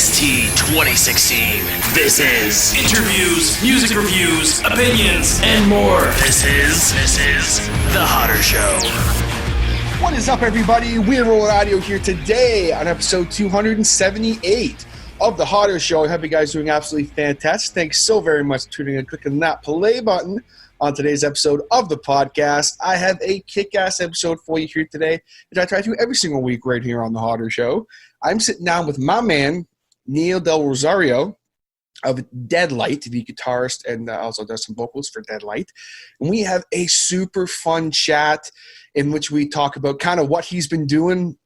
OST 2016. This is interviews, music reviews, opinions, and more. This is The Hotter Show. What is up, everybody? We're Roll Audio here today on episode 278 of The Hotter Show. I hope you guys are doing absolutely fantastic. Thanks so very much for tuning in and clicking that play button on today's episode of the podcast. I have a kick-ass episode for you here today, which I try to do every single week right here on The Hotter Show. I'm sitting down with my man, Nyl Del Rosario of Deadlite, the guitarist, and also does some vocals for Deadlite. And we have a super fun chat in which we talk about kind of what he's been doing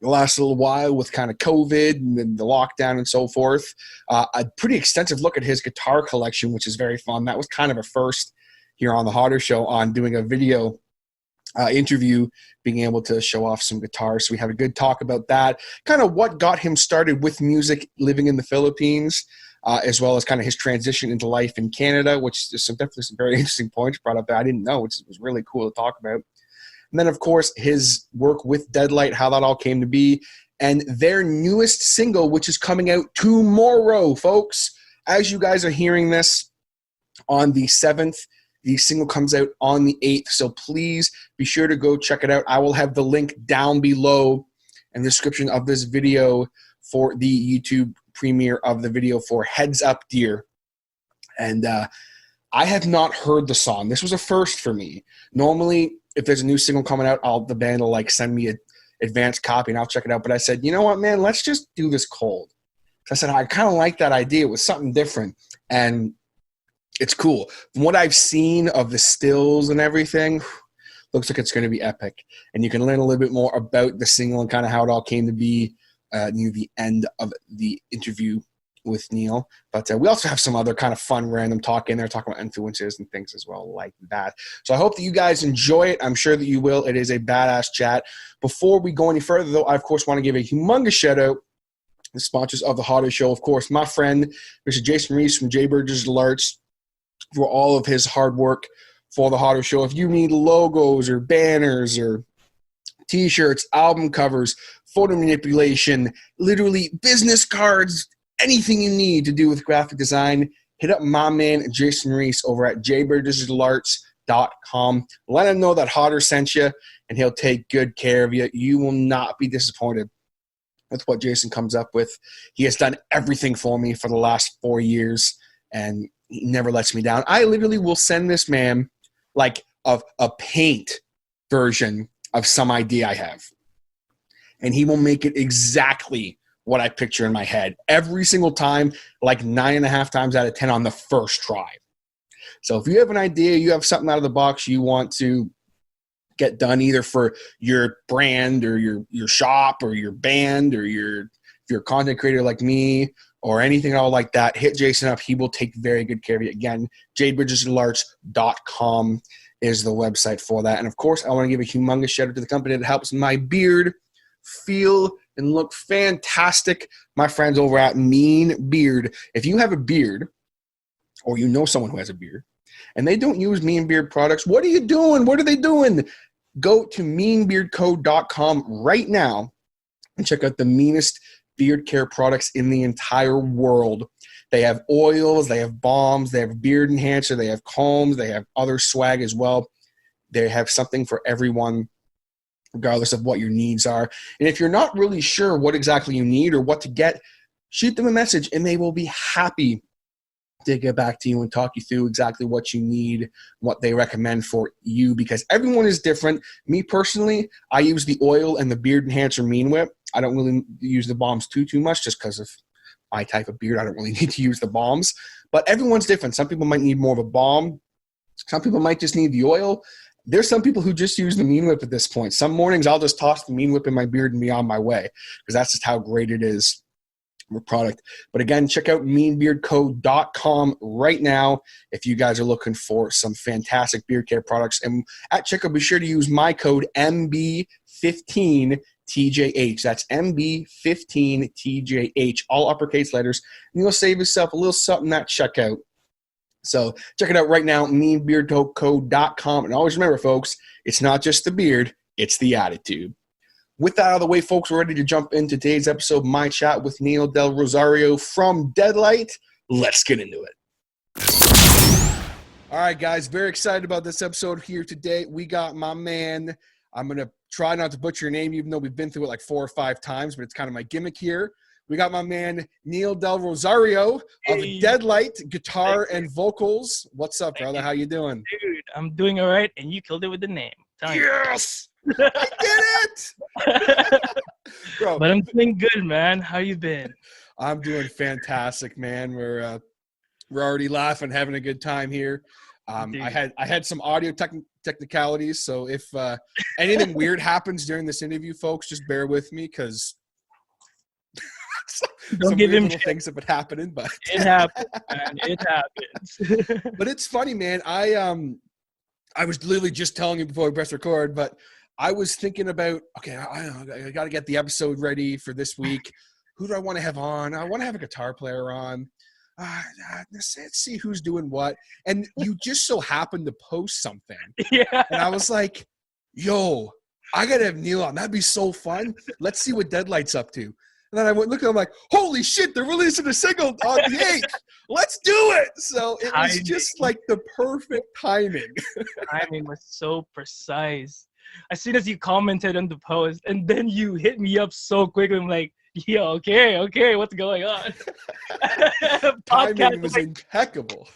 the last little while with kind of COVID and the lockdown and so forth. A pretty extensive look at his guitar collection, which is very fun. That was kind of a first here on The Hotter Show on doing a video interview, being able to show off some guitars. So we have a good talk about that, kind of what got him started with music living in the Philippines, as well as kind of his transition into life in Canada, which is definitely some very interesting points brought up that I didn't know, which was really cool to talk about. And then, of course, his work with Deadlite, how that all came to be, and their newest single, which is coming out tomorrow, folks. As you guys are hearing this on the 7th, the single comes out on the 8th, so please be sure to go check it out. I will have the link down below in the description of this video for the YouTube premiere of the video for Heads Up Dear. And I have not heard the song. This was a first for me. Normally, if there's a new single coming out, the band will send me an advanced copy and I'll check it out. But I said, you know what, man, let's just do this cold. I said, I kind of like that idea. It was something different. And it's cool. From what I've seen of the stills and everything, looks like it's going to be epic. And you can learn a little bit more about the single and kind of how it all came to be near the end of the interview with Nyl. But we also have some other kind of fun random talk in there, talking about influences and things as well like that. So I hope that you guys enjoy it. I'm sure that you will. It is a badass chat. Before we go any further, though, I, of course, want to give a humongous shout-out to the sponsors of The Hotter Show. Of course, my friend, Mr. Jason Reese from Desdlite, for all of his hard work for The Hotter Show. If you need logos or banners or T-shirts, album covers, photo manipulation, literally business cards, anything you need to do with graphic design, hit up my man Jason Reese over at jbirddesiglarts.com. Let him know that Hotter sent you, and he'll take good care of you. You will not be disappointed with what Jason comes up with. He has done everything for me for the last 4 years, and he never lets me down. I literally will send this man like a paint version of some idea I have, and he will make it exactly what I picture in my head every single time, like 9.5 times out of 10 on the first try. So if you have an idea, you have something out of the box you want to get done either for your brand or your shop or your band or if you're a content creator like me or anything at all like that, hit Jason up. He will take very good care of you. Again, jbirddesiglarts.com is the website for that. And of course, I want to give a humongous shout out to the company that helps my beard feel and look fantastic. My friends over at Mean Beard. If you have a beard or you know someone who has a beard and they don't use Mean Beard products, what are you doing? What are they doing? Go to meanbeardco.com right now and check out the meanest beard care products in the entire world. They have oils, they have balms, they have beard enhancer, they have combs, they have other swag as well. They have something for everyone, regardless of what your needs are. And if you're not really sure what exactly you need or what to get, shoot them a message and they will be happy to get back to you and talk you through exactly what you need, what they recommend for you, because everyone is different. Me personally, I use the oil and the beard enhancer Mean Whip. I don't really use the balms too much just because of my type of beard. I don't really need to use the balms, but everyone's different. Some people might need more of a balm. Some people might just need the oil. There's some people who just use the Mean Whip at this point. Some mornings I'll just toss the Mean Whip in my beard and be on my way because that's just how great it is of a product. But again, check out meanbeardco.com right now if you guys are looking for some fantastic beard care products. And at checkout, be sure to use my code MB15TJH. That's MB15TJH, all uppercase letters. And you'll save yourself a little something at checkout. So check it out right now, meanbeardco.com. And always remember, folks, it's not just the beard, it's the attitude. With that out of the way, folks, we're ready to jump into today's episode, my chat with Nyl Del Rosario from Deadlite. Let's get into it. All right, guys, very excited about this episode here today. We got my man, I'm going to try not to butcher your name, even though we've been through it like 4 or 5 times, but it's kind of my gimmick here. We got my man, Nyl Del Rosario of Deadlite, guitar and vocals. What's up, brother? How you doing? Dude, I'm doing all right, and you killed it with the name. Yes! I did it! Bro, but I'm doing good, man. How you been? I'm doing fantastic, man. We're already laughing, having a good time here. I had some audio technicalities, so if anything weird happens during this interview, folks, just bear with me because don't give him things have been happening, but it happens, man. It happens. But it's funny, man. I was literally just telling you before we press record, but I was thinking about, okay, I got to get the episode ready for this week. Who do I want to have on? I want to have a guitar player on. Let's see who's doing what. And you just so happened to post something. Yeah. And I was like, yo, I got to have Nyl on. That'd be so fun. Let's see what Deadlite's up to. And then I went looking, I'm like, holy shit, they're releasing a single on the 8th. Let's do it. So it was just like the perfect timing. Timing was so precise. As soon as you commented on the post, and then you hit me up so quickly, I'm like, yeah, okay, what's going on? Timing was impeccable.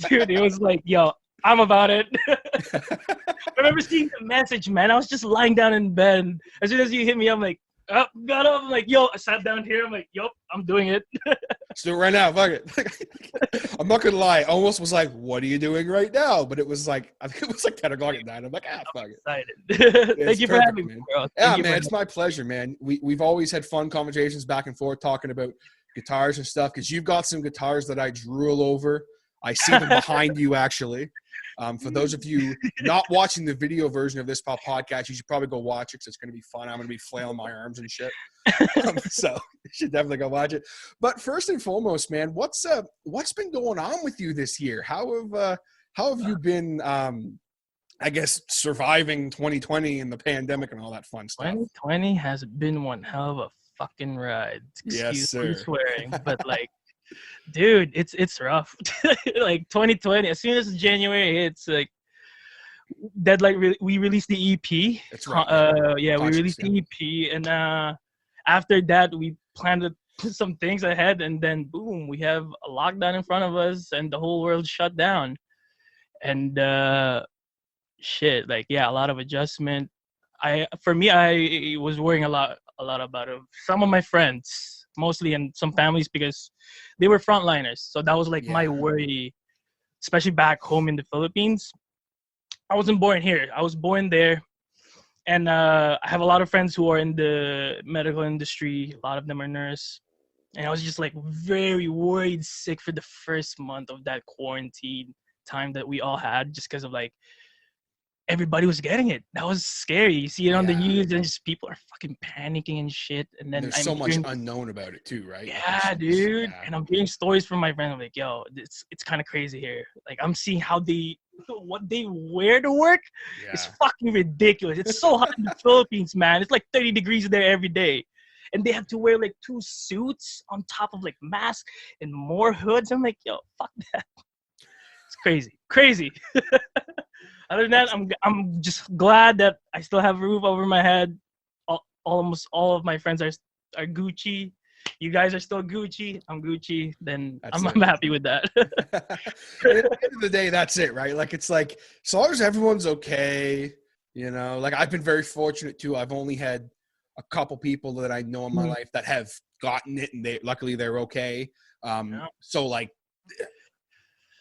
Dude, it was like, yo, I'm about it. I remember seeing the message, man. I was just lying down in bed. As soon as you hit me, I'm like, oh, got up. I'm like, yo, I sat down here. I'm like, yup, I'm doing it. Let's do it right now. Fuck it. I'm not going to lie. I almost was like, what are you doing right now? But it was like, I think it was like 10 o'clock at night. I'm like, fuck it. Excited. Thank you for having me, bro. Yeah, man, it's my pleasure, man. We've always had fun conversations back and forth talking about guitars and stuff because you've got some guitars that I drool over. I see them behind you, actually. For those of you not watching the video version of this podcast, you should probably go watch it because it's going to be fun. I'm going to be flailing my arms and shit. So you should definitely go watch it. But first and foremost, man, what's been going on with you this year? How have you been, I guess, surviving 2020 and the pandemic and all that fun stuff? 2020 has been one hell of a fucking ride. Excuse me swearing, but like, dude, it's rough. Like 2020, as soon as January hits, like Deadlite, we released the EP. That's right. We released the EP, and after that, we planned to put some things ahead, and then boom, we have a lockdown in front of us, and the whole world shut down. And shit, like a lot of adjustment. I was worrying a lot about it. Some of my friends. Mostly and some families because they were frontliners. So that was like my worry, especially back home in the Philippines. I wasn't born here. I was born there. And I have a lot of friends who are in the medical industry. A lot of them are nurses. And I was just like very worried, sick for the first month of that quarantine time that we all had just because of like, everybody was getting it. That was scary. You see it on the news and just people are fucking panicking and shit. And then there's so much unknown about it too, right? Yeah, dude. Yeah. And I'm hearing stories from my friends. I'm like, yo, it's kind of crazy here. Like I'm seeing what they wear to work is fucking ridiculous. It's so hot in the Philippines, man. It's like 30 degrees there every day. And they have to wear like 2 suits on top of like masks and more hoods. I'm like, yo, fuck that. It's crazy. Other than that, I'm just glad that I still have a roof over my head. Almost all of my friends are Gucci. You guys are still Gucci. I'm Gucci. Then I'm happy with that. At the end of the day, that's it, right? Like it's like as long as everyone's okay, you know. Like I've been very fortunate too. I've only had a couple people that I know in my life that have gotten it, and luckily they're okay. So like.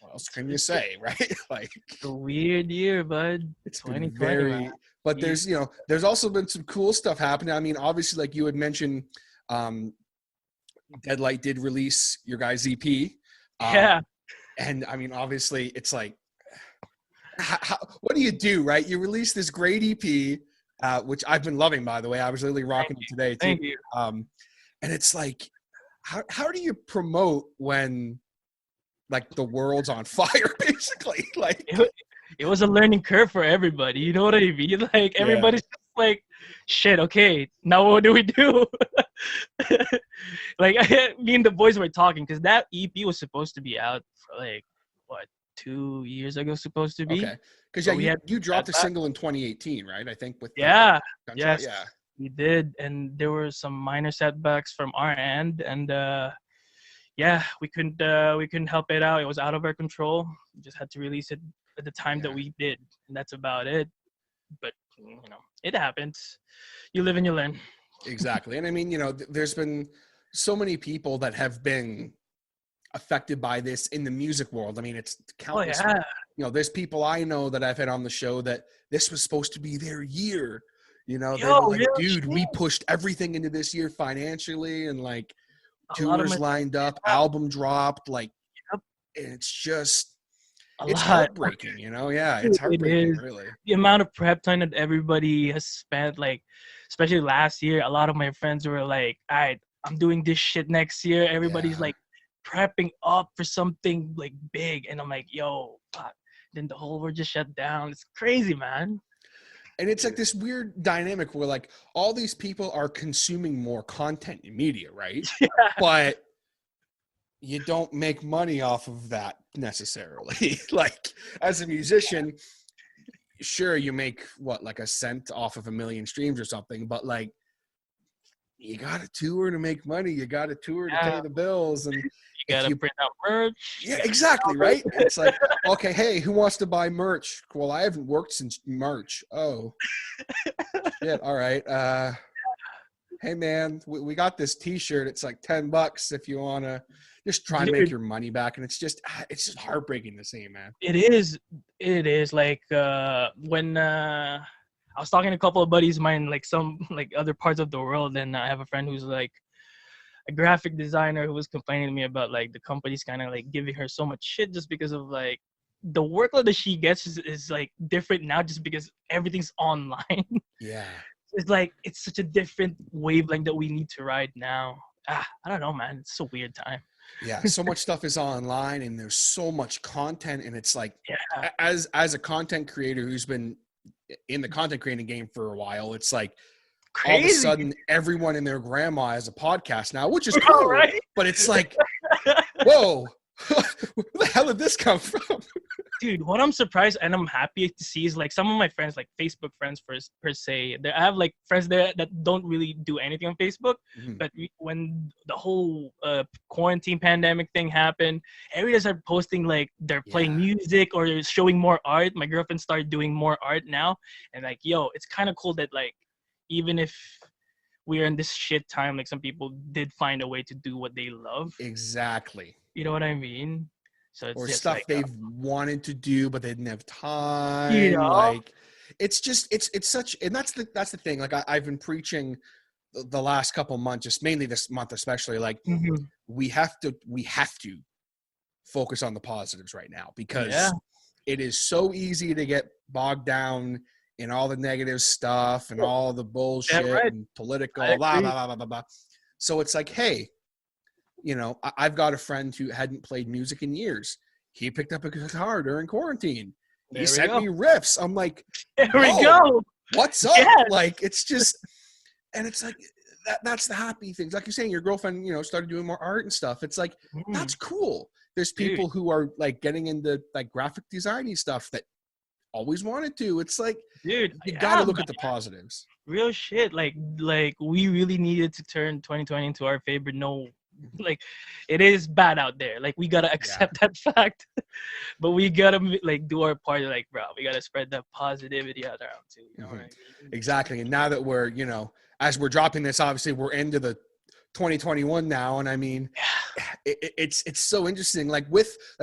What else can you say, right? Like it's a weird year, bud. It's been very, but there's there's also been some cool stuff happening. I mean, obviously, like you had mentioned, Deadlite did release your guys' EP. And I mean, obviously, it's like, what do you do, right? You release this great EP, which I've been loving, by the way. I was literally rocking it today too. Thank you. And it's like, how do you promote when like the world's on fire, basically? Like it was a learning curve for everybody. You know what I mean? Like everybody's like, shit, okay, now what do we do? Like, me and the boys were talking because that EP was supposed to be out for like, what, 2 years ago, supposed to be. Okay. Because So we had you dropped a setback. single in 2018, right? I think with Yeah, Gunshot, yes, yeah. we did. And there were some minor setbacks from our end. And yeah, we couldn't help it out. It was out of our control. We just had to release it at the time that we did. And that's about it. But, it happens. You live and you learn. Exactly. And I mean, there's been so many people that have been affected by this in the music world. I mean, it's countless. Oh, yeah. There's people I know that I've had on the show that this was supposed to be their year. They were like, dude, we pushed everything into this year financially, and like tours lined up, album dropped, like, and it's just, it's heartbreaking, Yeah, it's heartbreaking, really. The amount of prep time that everybody has spent, like, especially last year, a lot of my friends were like, all right, I'm doing this shit next year. Everybody's like prepping up for something like big. And I'm like, yo, fuck. Then the whole world just shut down. It's crazy, man. And it's like this weird dynamic where like all these people are consuming more content in media, right? Yeah. But you don't make money off of that necessarily. Like as a musician, sure, you make like a cent off of 1 million streams or something, but like you got to tour to make money. You got to tour to pay the bills, and you got to print out merch. Yeah, exactly, right? It's like, okay, hey, who wants to buy merch? Well, I haven't worked since March. Oh, shit. All right. Hey, man, we got this T-shirt. It's like $10 if you want to just try and make your money back. And it's just heartbreaking to see, man. It is. Like when I was talking to a couple of buddies of mine, like some like other parts of the world, and I have a friend who's like a graphic designer who was complaining to me about like the company's kind of like giving her so much shit just because of like the workload that she gets is like different now just because everything's online. Yeah. It's like it's such a different wavelength that we need to ride now. I don't know, man. It's a weird time. Yeah, so much stuff is online and there's so much content, and it's like as a content creator who's been in the content creating game for a while, it's like crazy. All of a sudden everyone and their grandma has a podcast now, which is cool, right? But it's like, whoa, where the hell did this come from? Dude, what I'm surprised and I'm happy to see is like some of my friends, like Facebook friends per se, I have like friends there that don't really do anything on Facebook, but when the whole quarantine pandemic thing happened, everybody started posting like they're playing music or showing more art. My girlfriend started doing more art now, and like, yo, it's kind of cool that like even if we're in this shit time, like some people did find a way to do what they love. Exactly. You know what I mean? So it's or just stuff like, they've wanted to do but they didn't have time. Like it's just it's such, and that's the thing. Like I've been preaching the last couple months, just mainly this month especially, like we have to focus on the positives right now, because it is so easy to get bogged down in all the negative stuff and all the bullshit and political blah, blah, blah, blah, blah, blah. So it's like, hey, I've got a friend who hadn't played music in years. He picked up a guitar during quarantine. He sent me riffs. I'm like, there we go. What's up? Yes. Like, it's just, and it's like, that's the happy things. Like you're saying, your girlfriend, started doing more art and stuff. It's like, that's cool. There's people who are like getting into like graphic designing stuff that always wanted to. It's like, dude, you gotta look at the positives. Real shit. Like we really needed to turn 2020 into our favorite. Like it is bad out there. Like we gotta accept that fact, but we gotta like do our part. Like, bro, we gotta spread that positivity out around too. Right? Exactly. And now that we're, as we're dropping this, obviously we're into the 2021 now, and I mean, it's so interesting. Like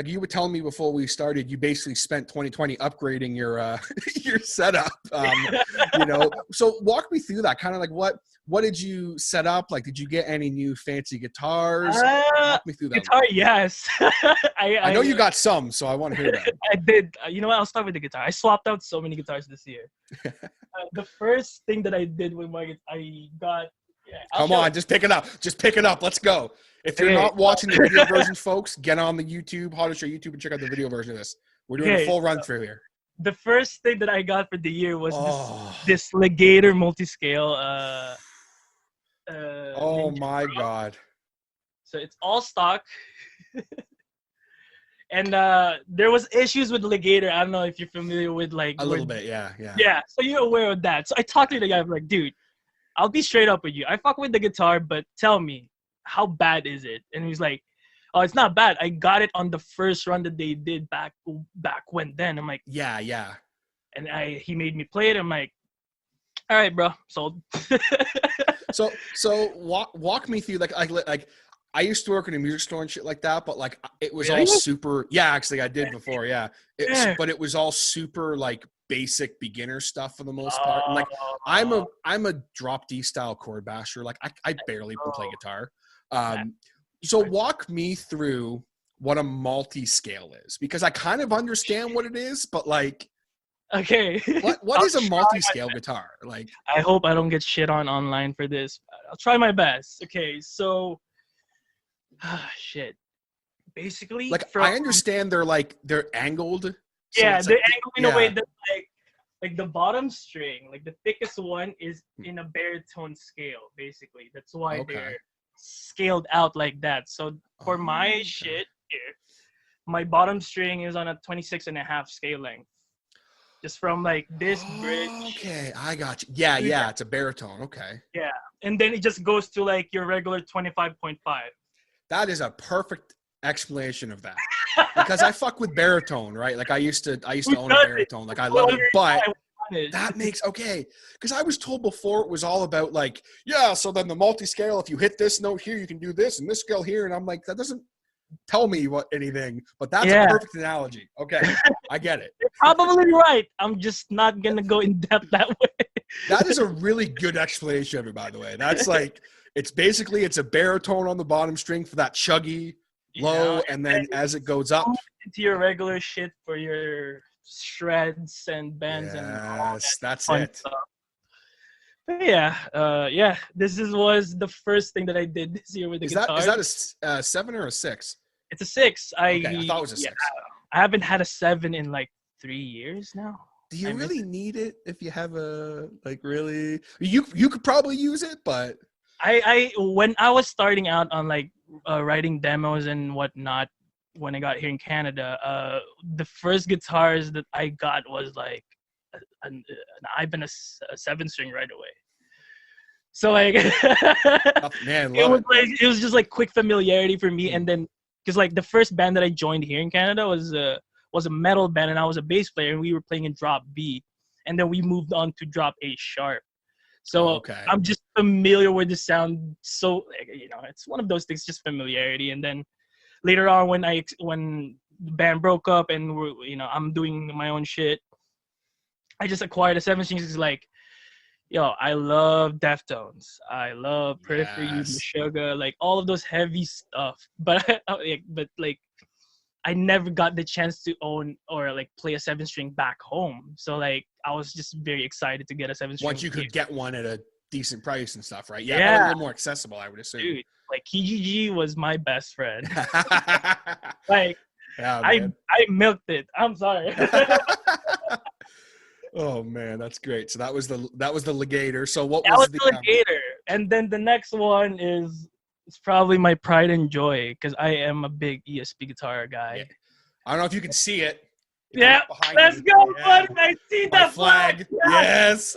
you were telling me before we started, you basically spent 2020 upgrading your your setup. So walk me through that. Kind of like what did you set up? Like, did you get any new fancy guitars? Walk me through that. Guitar, yes. I know you got some, so I want to hear that. I did. You know what? I'll start with the guitar. I swapped out so many guitars this year. The first thing that I did with my guitar, I got. Come on, just pick it up. Just pick it up. Let's go. If you're not watching the video version, folks, get on the YouTube, Hotter Show YouTube, and check out the video version of this. We're doing a full run through here. the first thing that I got for the year was this Legator multi-scale. Oh my God! So it's all stock. And there was issues with Legator. I don't know if you're familiar with like a little bit, yeah. Yeah, so you're aware of that. So I talked to the guy. I'm like, dude, I'll be straight up with you. I fuck with the guitar, but tell me, how bad is it? And he's like, oh, it's not bad. I got it on the first run that they did back when then. I'm like, yeah. And he made me play it. I'm like, all right, bro, sold. So walk me through like I used to work in a music store and shit like that, but like it was all super. Yeah, actually, I did before. Yeah, but it was all super like basic beginner stuff for the most part. And like I'm a drop D style chord basher. Like I barely can play guitar. So walk me through what a multi-scale is, because I kind of understand what it is, but like, okay, what is a multi-scale guitar? Like, I hope I don't get shit on online for this. I'll try my best. Okay, so. Shit. Basically, like I understand they're angled. So yeah, they're like, angled in a way that like the bottom string, like the thickest one, is in a baritone scale. Basically, that's why they're scaled out like that. So for my shit here, my bottom string is on a 26.5 scale length. Just from like this bridge. Okay, I got you. Yeah, it's a baritone. Okay. Yeah, and then it just goes to like your regular 25.5. That is a perfect explanation of that, because I fuck with baritone, right? Like I used to own a baritone. Like I love it, but that makes because I was told before it was all about like, yeah, so then the multi-scale, if you hit this note here, you can do this, and this scale here, and I'm like, that doesn't tell me anything, but that's a perfect analogy. Okay, I get it. You're probably right. I'm just not gonna go in depth that way. That is a really good explanation of it, by the way. That's like, it's basically a baritone on the bottom string for that chuggy low, and then as it goes up into your regular shit for your shreds and bends and all that's fun it. Stuff. But yeah. This was the first thing that I did this year with the guitar. Is that a 7 or a 6? It's a 6. I thought it was a 6. I haven't had a 7 in like 3 years now. Do you really need it if you have a like really? You could probably use it, but I when I was starting out on like writing demos and whatnot when I got here in Canada, the first guitars that I got was like an Ibanez 7-string right away. So like, it was just like quick familiarity for me, and then because like the first band that I joined here in Canada was a metal band, and I was a bass player, and we were playing in drop B, and then we moved on to drop A sharp. So I'm just familiar with the sound. So it's one of those things, just familiarity. And then later on, when the band broke up and I'm doing my own shit, I just acquired a 7-string. It's like, yo, I love Deftones. I love Pretty For You, Sugar, like all of those heavy stuff. But I never got the chance to own or like play a 7-string back home. So like I was just very excited to get a 7-string. Once you could get one at a decent price and stuff, right? Yeah. A little more accessible, I would assume. Dude, like KGG was my best friend. Like I milked it. I'm sorry. Oh man, that's great. So that was the Legator. So what was the Legator? And then the next one is probably my pride and joy, because I am a big ESP guitar guy. Yeah. I don't know if you can see it. Yeah, let's go, buddy. I see that flag. Yes.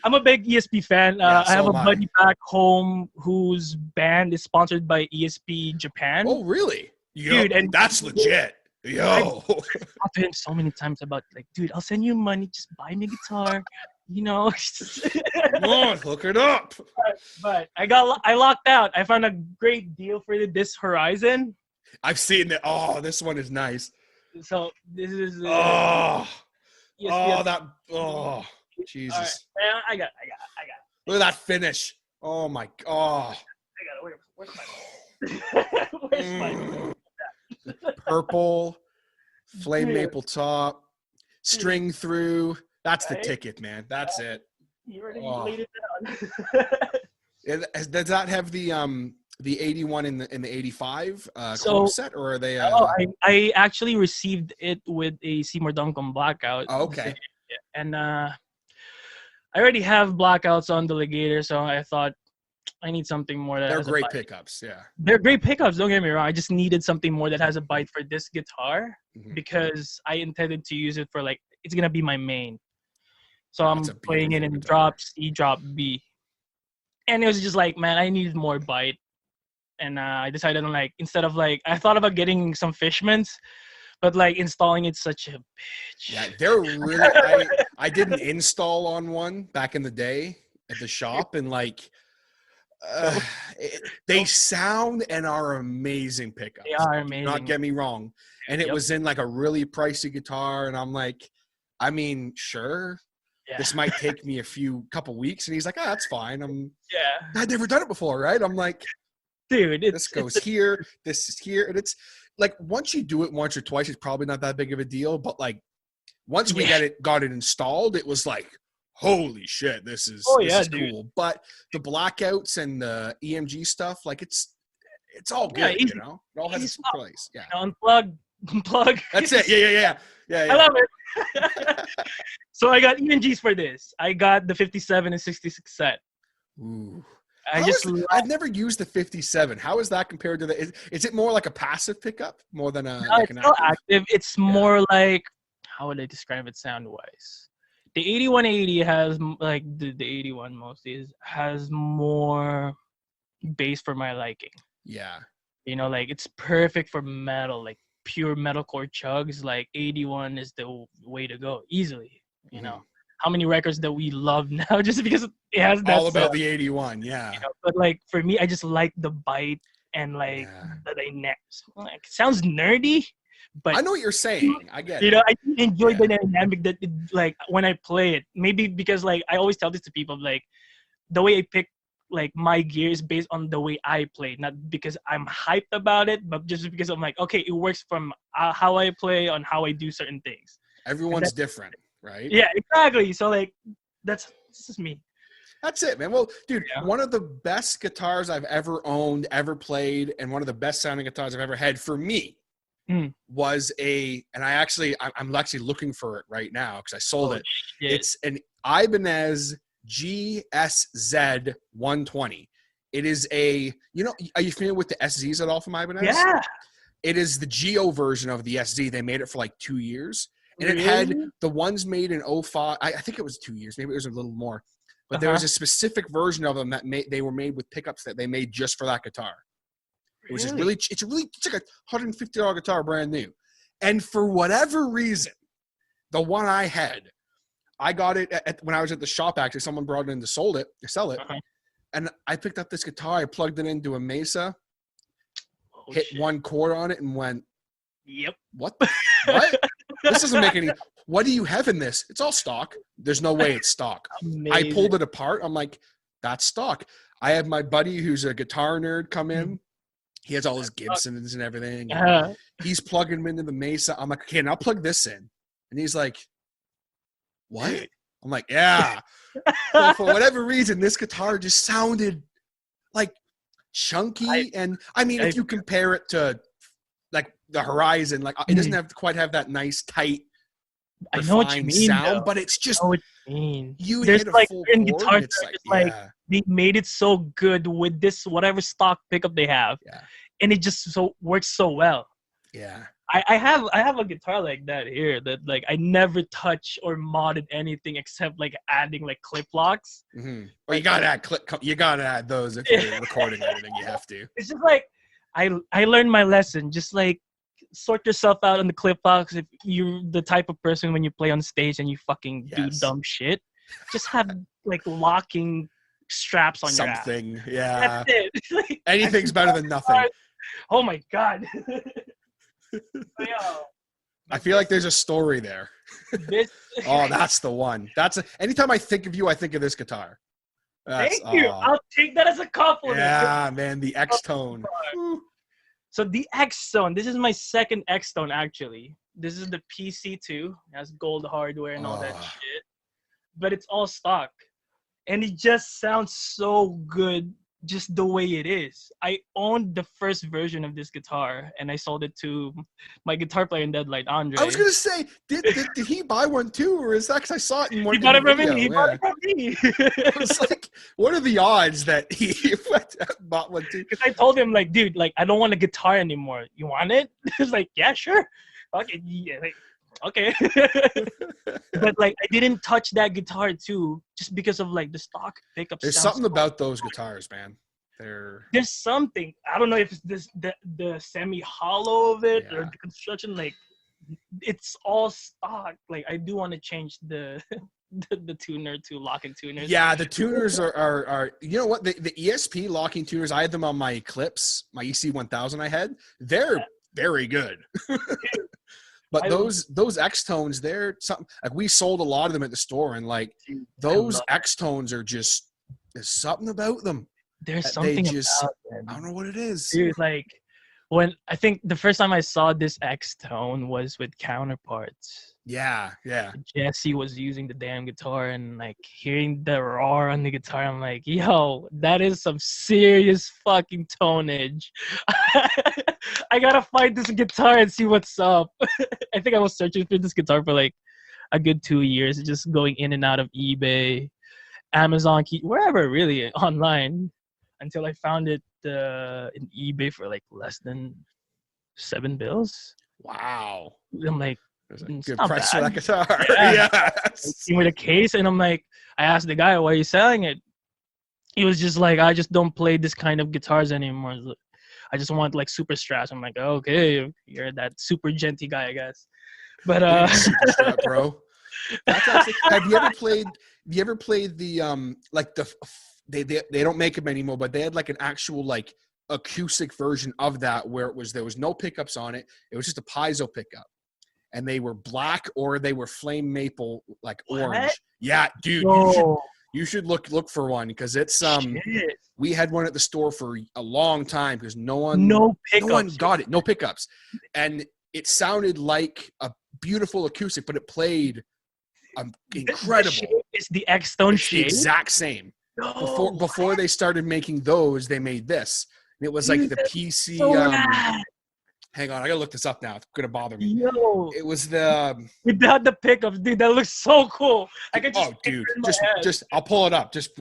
I'm a big ESP fan. I have a buddy back home whose band is sponsored by ESP Japan. Oh, really? Dude, and that's legit. Yo. I've talked to him so many times about like, dude, I'll send you money. Just buy me a guitar. Come on, hook it up. But I locked out. I found a great deal for this Horizon. I've seen it. Oh, this one is nice. So this is Jesus. Right. I got it. Look at that finish. Oh my god. I got it. Where's my purple, flame maple top, string through. That's the ticket, man. That's it. You already laid it down. Does that have the the 81 and the 85 So- club set, or are they? I actually received it with a Seymour Duncan blackout. Oh, okay. And I already have blackouts on the Legator, so I thought I need something more that They're has a great bite. pickups. Yeah. They're great pickups, don't get me wrong. I just needed something more that has a bite for this guitar Mhm. because I intended to use it for like it's gonna be my main. So I'm That's a playing it beautiful in guitar. drop C, drop B. And it was just like, man, I needed more bite. And I decided on like instead of like I thought about getting some Fishmans, but like installing it's such a bitch. Yeah, they're really. I did an install on one back in the day at the shop, and like, they sound and are amazing pickups. They are Do amazing. not get me wrong. And it Yep. was in like a really pricey guitar, and I'm like, I mean, sure, Yeah. this might take me couple weeks, and he's like, that's fine. Yeah. I'd never done it before, right? I'm like, Dude, this goes here, this is here, and it's like once you do it once or twice, it's probably not that big of a deal. But like once we got it installed, it was like, holy shit, this is dude. cool. But the blackouts and the EMG stuff, like it's all Yeah, good, easy. you know. It all has Easy its stuff. place. Yeah, unplug. that's it. Yeah. I love it. So I got EMGs for this. I got the 57 and 66 set. Ooh. I've I've never used the 57. How is that compared to the? Is it more like a passive pickup more than a? Like it's an still active? active. It's more like how would I describe it sound wise? The 8180 has like the 81 mostly has more bass for my liking. Yeah. You know, like it's perfect for metal, like pure metalcore chugs. Like 81 is the way to go easily. You know, how many records that we love now just because it has that All about sound, the 81. Yeah. you know? But like for me, I just like the bite and like the dynamics. Like, it sounds nerdy, but I know what you're saying. I get you it. know, I enjoy the dynamic that it, like when I play it. Maybe because like I always tell this to people, like the way I pick like my gear is based on the way I play, not because I'm hyped about it, but just because I'm like, okay, it works from how I play on how I do certain things. Everyone's different, right? Yeah, exactly. So like this is me. That's it, man. Well, dude, one of the best guitars I've ever owned, ever played, and one of the best sounding guitars I've ever had for me was and I'm actually looking for it right now because I sold it. Shit. It's an Ibanez GSZ 120. It is are you familiar with the SZs at all from Ibanez? Yeah. It is the Geo version of the SZ. They made it for like 2 years. And Really? it had the ones made in 05. I think it was 2 years. Maybe it was a little more. But there was a specific version of them that they were made with pickups that they made just for that guitar. It was just it's like a $150 guitar, brand new. And for whatever reason, the one I had, I got it when I was at the shop. Actually, someone brought it in to sell it. And I picked up this guitar. I plugged it into a Mesa, hit one chord on it, and went, "Yep, what? This doesn't make any. What do you have in this? It's all stock. There's no way it's stock." Amazing. I pulled it apart. I'm like, that's stock. I have my buddy who's a guitar nerd come in. He has all his Gibsons and everything. And he's plugging them into the Mesa. I'm like, okay, now plug this in. And he's like, what? I'm like, yeah. So for whatever reason, this guitar just sounded like chunky. And I mean, if you compare it to like the Horizon, like it doesn't quite have that nice, tight, I know what you mean, sound, though. but it's just I know what you mean. you There's hit a like full certain chord, guitars it's that like, are just like they made it so good with this whatever stock pickup they have, and it just works so well. Yeah. I have a guitar like that here that like I never touch or modded anything except like adding like clip locks. Mm-hmm. Well, you gotta add those if you're recording everything. You have to. It's just like I learned my lesson. Just like sort yourself out on the clip locks. If you're the type of person when you play on stage and you fucking do dumb shit, just have like locking straps on your ass. Something, yeah. That's it. Like, anything's better than nothing. Oh my god. I feel like there's a story there. That's the one. Anytime I think of you, I think of this guitar. Thank you. I'll take that as a compliment. Yeah, man, the X-Tone. So the X-Tone, this is my second X-Tone actually. This is the PC2. It has gold hardware and all that shit. But it's all stock. And it just sounds so good just the way it is. I owned the first version of this guitar, and I sold it to my guitar player in Deadlite, Andre. I was gonna say, did he buy one too, or is that because I saw it in one? He bought it from video? me. He bought it from me. I was like, what are the odds that he bought one too? Because I told him, like, dude, like, I don't want a guitar anymore. You want it? He's like, yeah, sure. Okay, yeah, like, okay. But like, I didn't touch that guitar too, just because of like the stock pickup. There's something about those guitars, man. There's something. I don't know if it's the semi hollow of it or the construction. Like, it's all stock. Like, I do want to change the tuner to locking tuners. Yeah, the tuners are you know what, the ESP locking tuners, I had them on my Eclipse, my EC1000 I had. They're very good. But those X-Tones, they're something, like, we sold a lot of them at the store, and like those X-Tones are just, there's something about them. There's something about them. I don't know what it is. Dude, like, when I think the first time I saw this X-Tone was with Counterparts. Yeah. Jesse was using the damn guitar, and like hearing the roar on the guitar, I'm like, yo, that is some serious fucking tonage. I gotta find this guitar and see what's up. I think I was searching for this guitar for like a good 2 years, just going in and out of eBay, Amazon, wherever really, online, until I found it in eBay for like less than $7. Wow. I'm like, there's a good price for that guitar. Yeah. With a case, and I'm like, I asked the guy, why are you selling it? He was just like, I just don't play this kind of guitars anymore. I just want like super strats. I'm like, okay, you're that super genty guy, I guess. But super strat, bro. That's actually, have you ever played the like they don't make them anymore, but they had like an actual like acoustic version of that where there was no pickups on it. It was just a piezo pickup. And they were black or they were flame maple, like orange. What? Yeah, dude, you should look for one, because it's Shit. We had one at the store for a long time because no one got it, no pickups, and it sounded like a beautiful acoustic, but it played incredible. It's the X-Tone shape. The exact same. Before they started making those, they made this. And it was like the PC. So hang on, I gotta look this up now. It's gonna bother me. Yo, it was the without the pickups, dude. That looks so cool. I could just I'll pull it up. Just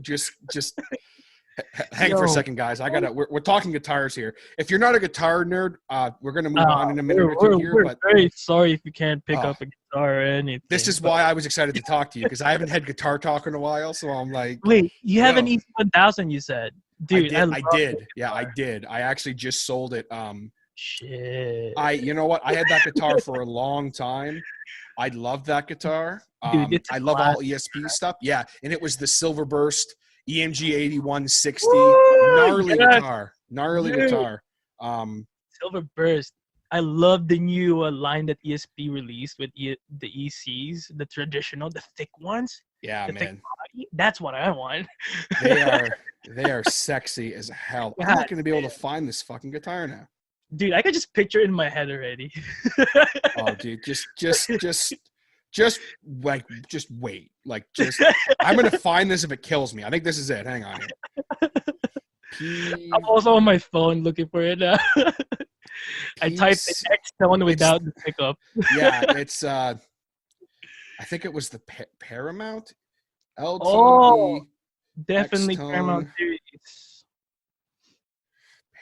hang for a second, guys. We're talking guitars here. If you're not a guitar nerd, we're gonna move on in a minute or two here. We're but very sorry if you can't pick up a guitar or anything. This is why I was excited to talk to you, because I haven't had guitar talk in a while. So I'm like, wait, you have an EC1000? You said, dude. I did. Yeah, I did. I actually just sold it. Shit. You know what? I had that guitar for a long time. I love that guitar. Dude, I love all ESP stuff. Yeah, and it was the Silver Burst EMG 8160. Gnarly guitar. Silver Burst. I love the new line that ESP released with the ECs, the traditional, the thick ones. Yeah, man. That's what I want. They are sexy as hell. I'm not going to be able to find this fucking guitar now. Dude, I could just picture it in my head already. Oh, dude, just wait. Like, I'm gonna find this if it kills me. I think this is it. Hang on. I'm also on my phone looking for it now. I typed in X-Tone without the pickup. Yeah, it's I think it was the Paramount LTD. Oh, definitely X-Tone. Paramount series.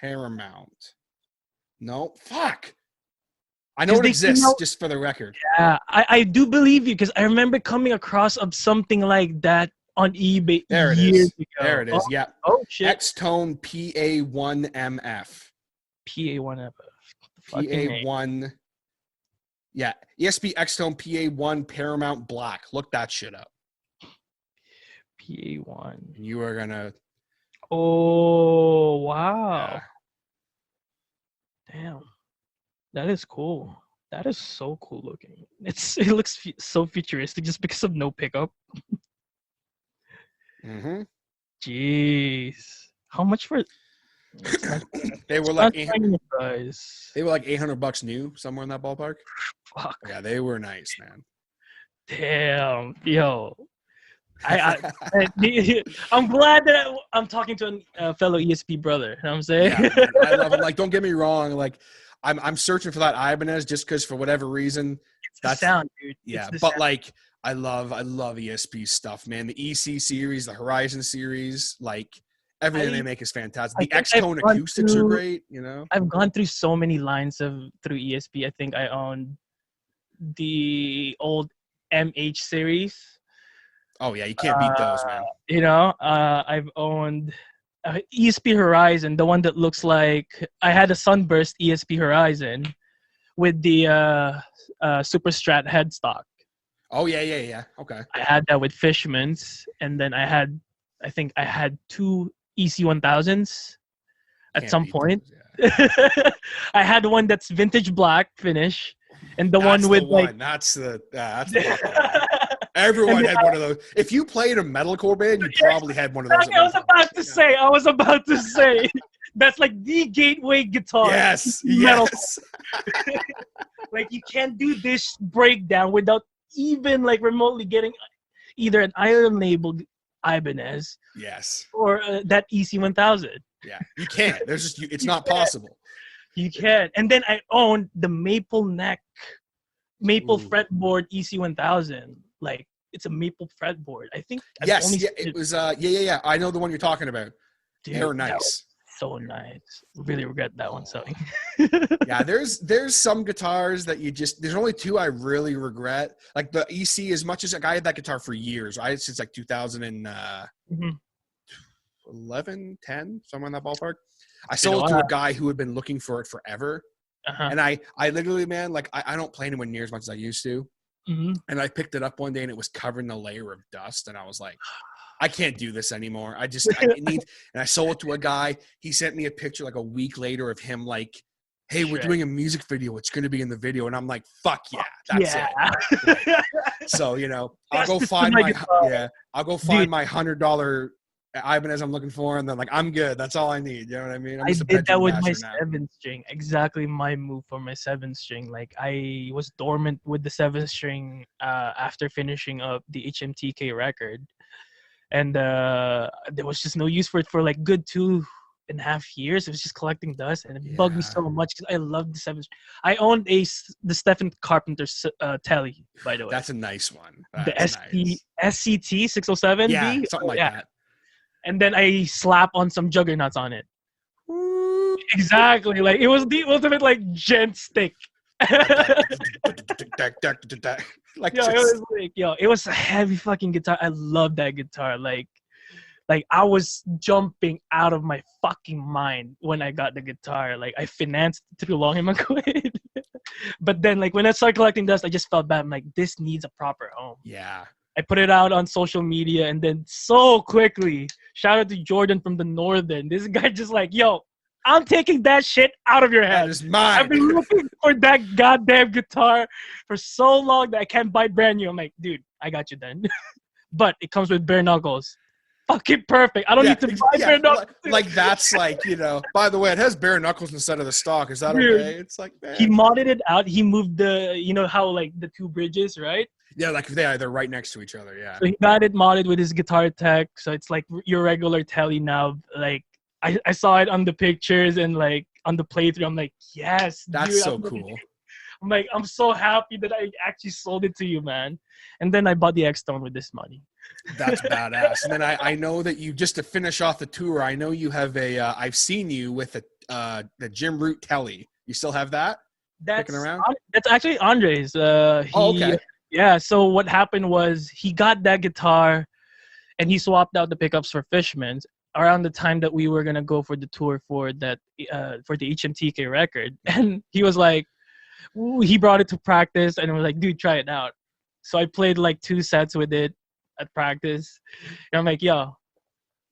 Paramount. No, fuck. I know it exists, just for the record. Yeah, I do believe you, because I remember coming across of something like that on eBay years ago. There it is. Yeah. Oh shit. X-Tone PA1MF. PA1MF. PA1. Yeah. ESP X-Tone PA1 Paramount Black. Look that shit up. PA1. You are gonna. Oh wow. Yeah. Damn, that is cool. That is so cool looking. It looks so futuristic just because of no pickup. Mm-hmm. Jeez, how much for? They were like $800 new, somewhere in that ballpark. Fuck. Yeah, they were nice, man. Damn, yo, I'm glad that I'm talking to a fellow ESP brother. You know what I'm saying? Yeah, man, I love it. Like, don't get me wrong. Like, I'm searching for that Ibanez just because for whatever reason. It's the sound, dude. Yeah, but sound. like, I love ESP stuff, man. The EC series, the Horizon series, like everything they make is fantastic. The X-Tone acoustics are great. You know, I've gone through so many lines through ESP. I think I own the old MH series. Oh yeah, you can't beat those, man. You know, I've owned ESP Horizon, the one that looks like I had a Sunburst ESP Horizon with the Super Strat headstock. Oh yeah. Okay. I had that with Fishman's, and then I think I had two EC1000s at some point. Those, yeah. I had one that's vintage black finish, and that's the everyone had one of those. If you played a metalcore band, you probably had one of those. I was about to say that's like the gateway guitar. Yes. Like, you can't do this breakdown without even like remotely getting either an iron labeled Ibanez, yes, or that EC1000. Yeah, you can't. It's not possible. You can't. And then I owned the maple fretboard EC1000. Like, it's a maple fretboard. I think. It was. Yeah. I know the one you're talking about. Dude, they're nice. So nice. Really regret that one selling. Yeah, there's some guitars that there's only two I really regret. Like the EC, as much as I had that guitar for years, right? Since like 2011, 10, somewhere in that ballpark. I sold it to a guy who had been looking for it forever. Uh-huh. And I literally, man, like I don't play anywhere near as much as I used to. Mm-hmm. And I picked it up one day and it was covered in a layer of dust. And I was like, I can't do this anymore. I need, and I sold it to a guy. He sent me a picture like a week later of him like, hey, we're doing a music video. It's going to be in the video. And I'm like, fuck yeah, that's it. Right. So, you know, I'll go find my $100 Ibanez I'm looking for. And then like, I'm good. That's all I need. You know what I mean? I did that with my 7-string. Exactly my move for my 7-string. Like, I was dormant with the 7-string after finishing up the HMTK record. And there was just no use for it for like good 2.5 years. It was just collecting dust, and it bugged me so much because I loved the 7. I owned the Stephen Carpenter Telly, by the way. That's a nice one. That's the SCT 607B. Yeah, something like that. And then I slap on some juggernauts on it. Exactly, like it was the ultimate like gent stick. It was a heavy fucking guitar. I love that guitar. Like I was jumping out of my fucking mind when I got the guitar. Like, I financed it through Long and McQuaid. But then, like, when I started collecting dust, I just felt bad. I'm like, this needs a proper home. Yeah. I put it out on social media, and then so quickly, shout out to Jordan from the Northern. This guy just like, yo, I'm taking that shit out of your head. That is mine. I've been looking for that goddamn guitar for so long that I can't buy brand new. I'm like, dude, I got you then. But it comes with bare knuckles. Fucking perfect. I don't need to buy bare knuckles. Like, that's like, you know, by the way, it has bare knuckles instead of the stock. Is that okay? It's like, man. He modded it out. He moved you know how like the two bridges, right? Yeah, like they're right next to each other, yeah. So he got it modded with his guitar tech. So it's like your regular Telly now. Like, I saw it on the pictures and like on the playthrough. I'm like, yes. That's dude, so cool. I'm like, I'm so happy that I actually sold it to you, man. And then I bought the X-Tone with this money. That's badass. And then I know that you, just to finish off the tour, I know you have I've seen you with the Jim Root Telly. You still have that? That's around? That's actually Andre's. Okay. Yeah, so what happened was he got that guitar and he swapped out the pickups for Fishman's around the time that we were going to go for the tour for that for the HMTK record. And he was like, he brought it to practice and was like, dude, try it out. So I played like 2 sets with it at practice. And I'm like, yo,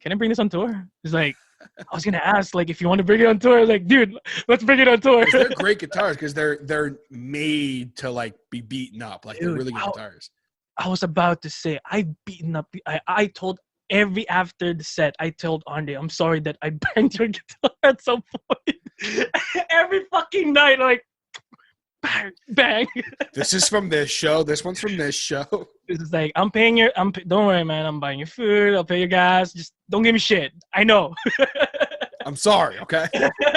can I bring this on tour? He's like, I was going to ask, like, if you want to bring it on tour. Like, dude, let's bring it on tour. They're great guitars because they're made to, like, be beaten up. Like, dude, they're really good guitars. I was about to say, I've beaten up. I told after the set, I told Andre, I'm sorry that I banged your guitar at some point. Every fucking night, like, bang, bang. This is from this show. This one's from this show. It's like, don't worry, man. I'm buying your food. I'll pay your gas. Just don't give me shit. I know. I'm sorry, okay?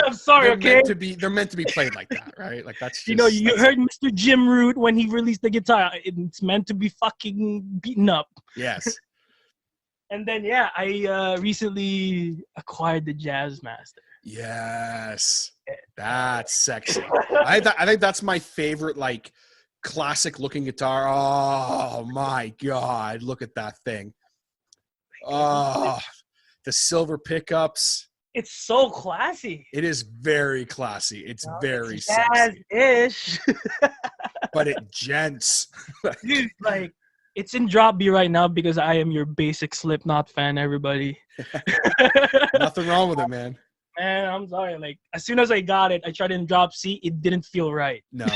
I'm sorry, okay? They're meant to be played like that, right? Like that's just, you heard Mr. Jim Root when he released the guitar. It's meant to be fucking beaten up. Yes. And then I recently acquired the Jazzmaster. Yes. That's sexy. I think that's my favorite, like, classic looking guitar. Oh my God. Look at that thing. Oh, the silver pickups. It's so classy. It is very classy. It's very it's sexy. Jazz-ish. But it gents. Dude, like, it's in drop B right now because I am your basic Slipknot fan, everybody. Nothing wrong with it, man. Man, I'm sorry. Like, as soon as I got it, I tried it in drop C. It didn't feel right. No.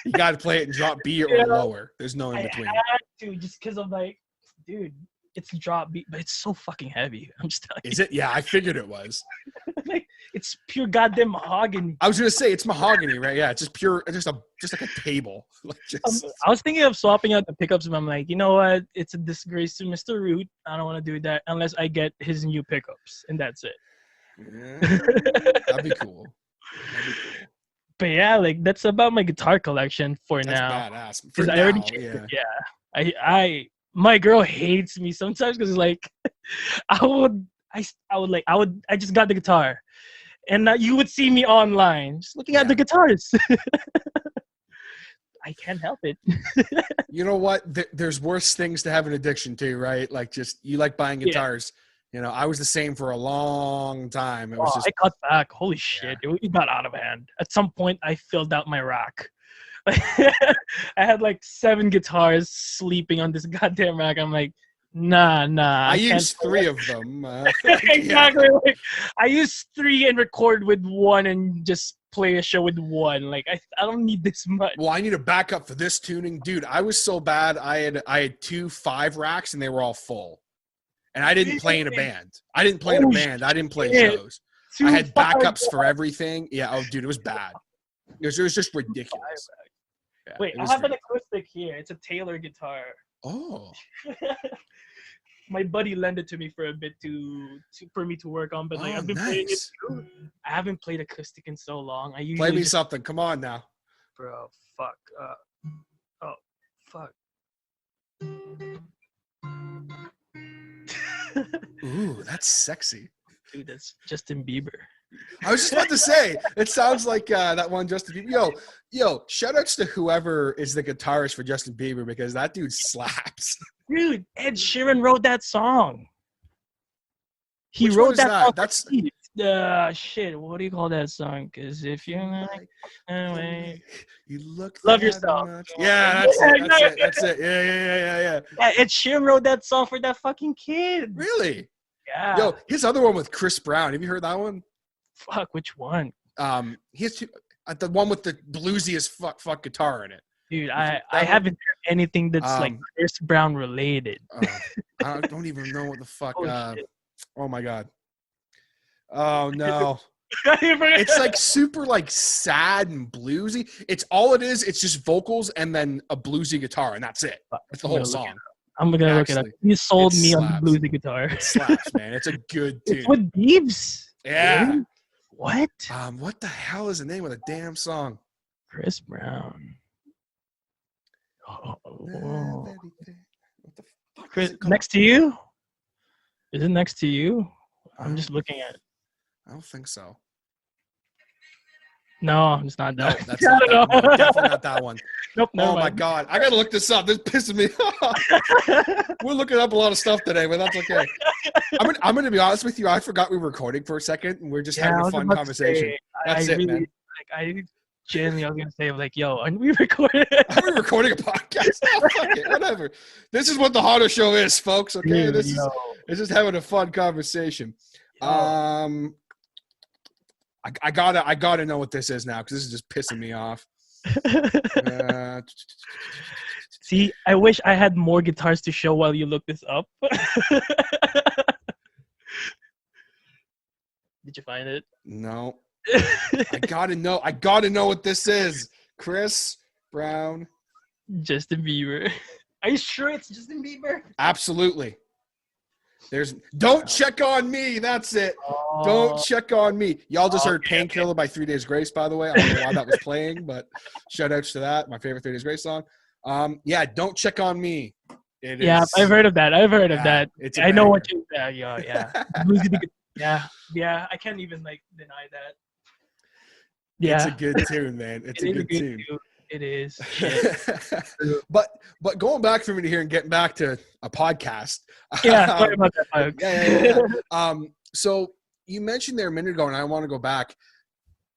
You got to play it in drop B or lower. There's no in between. I had to just because of, like, dude, it's drop B, but it's so fucking heavy. I'm just telling you. Is it? Yeah, I figured it was. Like, it's pure goddamn mahogany. I was gonna say it's mahogany, right? Yeah, it's just pure, just like a table. Like I was thinking of swapping out the pickups, but I'm like, you know what? It's a disgrace to Mr. Root. I don't want to do that unless I get his new pickups, and that's it. Yeah, that'd be cool. But yeah, like that's about my guitar collection for That's now. badass. Because I already I my girl hates me sometimes because like I just got the guitar, and you would see me online just looking at the guitars. I can't help it. You know what? There's worse things to have an addiction to, right? Like just you like buying guitars. You know, I was the same for a long time. It was just I cut back. Holy shit, it got out of hand. At some point, I filled out my rack. I had like 7 guitars sleeping on this goddamn rack. I'm like, nah. I used 3 of them. Exactly. Yeah. Like, I used 3 and record with 1 and just play a show with 1. Like I don't need this much. Well, I need a backup for this tuning, dude. I was so bad. I had 2 5 racks and they were all full. And I didn't play in a band. I didn't play shows. I had backups for everything. Yeah. Oh, dude, it was bad. It was just ridiculous. Yeah, wait, I have an acoustic here. It's a Taylor guitar. Oh. My buddy lent it to me for a bit for me to work on, but like I've been playing it too. I haven't played acoustic in so long. I usually play me something. Come on now. Bro, fuck. Fuck. Ooh, that's sexy. Dude, that's Justin Bieber. I was just about to say, it sounds like that one Justin Bieber. Yo, shout outs to whoever is the guitarist for Justin Bieber because that dude slaps. Dude, Ed Sheeran wrote that song. He wrote that song. That's shit. What do you call that song? Because if you're like, anyway, you love yourself. Much. Yeah, that's it. Yeah. Yeah, Ed Sheeran wrote that song for that fucking kid. Really? Yeah. Yo, his other one with Chris Brown. Have you heard that one? Fuck, which one? He has the one with the bluesiest fuck guitar in it. Dude, I haven't heard anything that's like Chris Brown related. I don't even know what the fuck. Oh my god. Oh no. It's like super like sad and bluesy. It's all it is. It's just vocals and then a bluesy guitar, and that's it. That's the whole song. I'm gonna look it up. You sold me on the bluesy guitar. It slaps, man. It's a good tune. It's with Biebs. Yeah. Really? What? What the hell is the name of the damn song? Chris Brown. Oh. What the fuck Chris, next to you? Is it next to you? I'm just looking at it. I don't think so. No, it's not that. No, that's not that one. Definitely not that one. Nope. Oh my god, I gotta look this up. This pisses me off. We're looking up a lot of stuff today, but that's okay. I'm gonna be honest with you. I forgot we were recording for a second, and we're just having a fun conversation. That's it, man. I genuinely was gonna say like, yo, aren't we recording? Are we recording a podcast? Oh, fuck it, whatever. This is what the Hotter Show is, folks. Okay, Dude, this is just having a fun conversation. I gotta know what this is now because this is just pissing me off. See, I wish I had more guitars to show while you look this up. Did you find it? No. I gotta know what this is. Chris Brown. Justin Bieber. Are you sure it's Justin Bieber? Absolutely. Don't check on me. That's it. Don't check on me. Y'all just heard Painkiller by 3 Days Grace, by the way. I don't know why that was playing, but shout outs to that. My favorite 3 Days Grace song. Yeah, Don't Check on Me. I've heard of that. Of that. I know what you. Yeah. Yeah. I can't even deny that. Yeah, it's a good tune, man. It's a good tune. It is. Shit. but going back from here and getting back to a podcast. Yeah, sorry about that, folks. Yeah. So you mentioned there a minute ago, and I want to go back,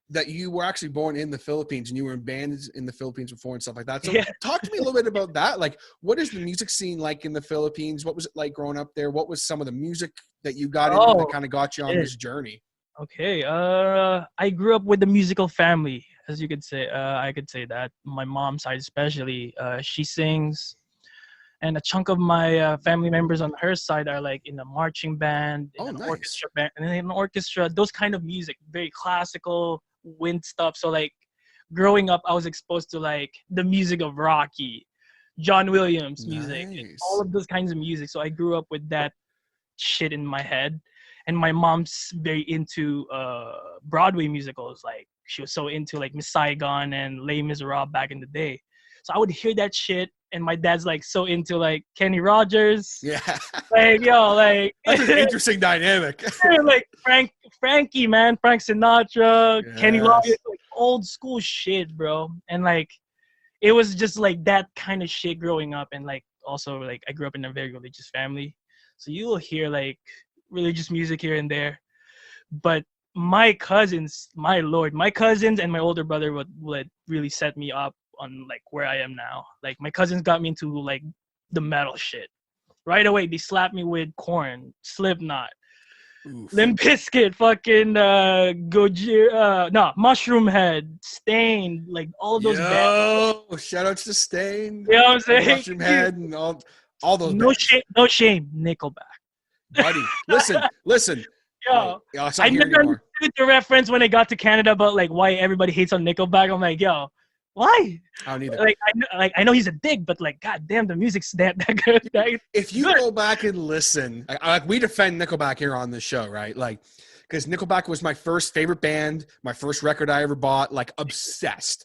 that you were actually born in the Philippines and you were in bands in the Philippines before and stuff like that. So talk to me a little bit about that. Like, what is the music scene like in the Philippines? What was it like growing up there? What was some of the music that you got into that kind of got you on this journey? Okay. I grew up with a musical family, as you could say. I could say that. My mom's side especially, she sings. And a chunk of my family members on her side are like in a marching band, in an orchestra band, and in an orchestra, those kind of music, very classical, wind stuff. So like growing up, I was exposed to like the music of Rocky, John Williams music, and all of those kinds of music. So I grew up with that shit in my head. And my mom's very into Broadway musicals. Like she was so into like Miss Saigon and Les Miserables back in the day. So I would hear that shit. And my dad's like so into like Kenny Rogers. Yeah. Like, yo, like that's an interesting dynamic. Like Frankie, man, Frank Sinatra, Kenny Rogers, like old school shit, bro. And like it was just like that kind of shit growing up. And like also like I grew up in a very religious family. So you will hear like religious music here and there. But my cousins, my lord, my cousins and my older brother would really set me up on like where I am now. Like my cousins got me into like the metal shit. Right away, they slapped me with Korn, Slipknot, Limp Bizkit, fucking Gojira, Mushroom Head, Stain, like all those bands. Shout outs to Stain. You know what I'm saying? Mushroom Head and all those No shame, Nickelback. Buddy, listen. Yo, I never understood the reference when I got to Canada about like why everybody hates on Nickelback. I'm like, yo, why? I don't either. Like I know he's a dick, but like, goddamn, the music's that good. If you go back and listen, like we defend Nickelback here on this show, right? Like, because Nickelback was my first favorite band, my first record I ever bought, like obsessed.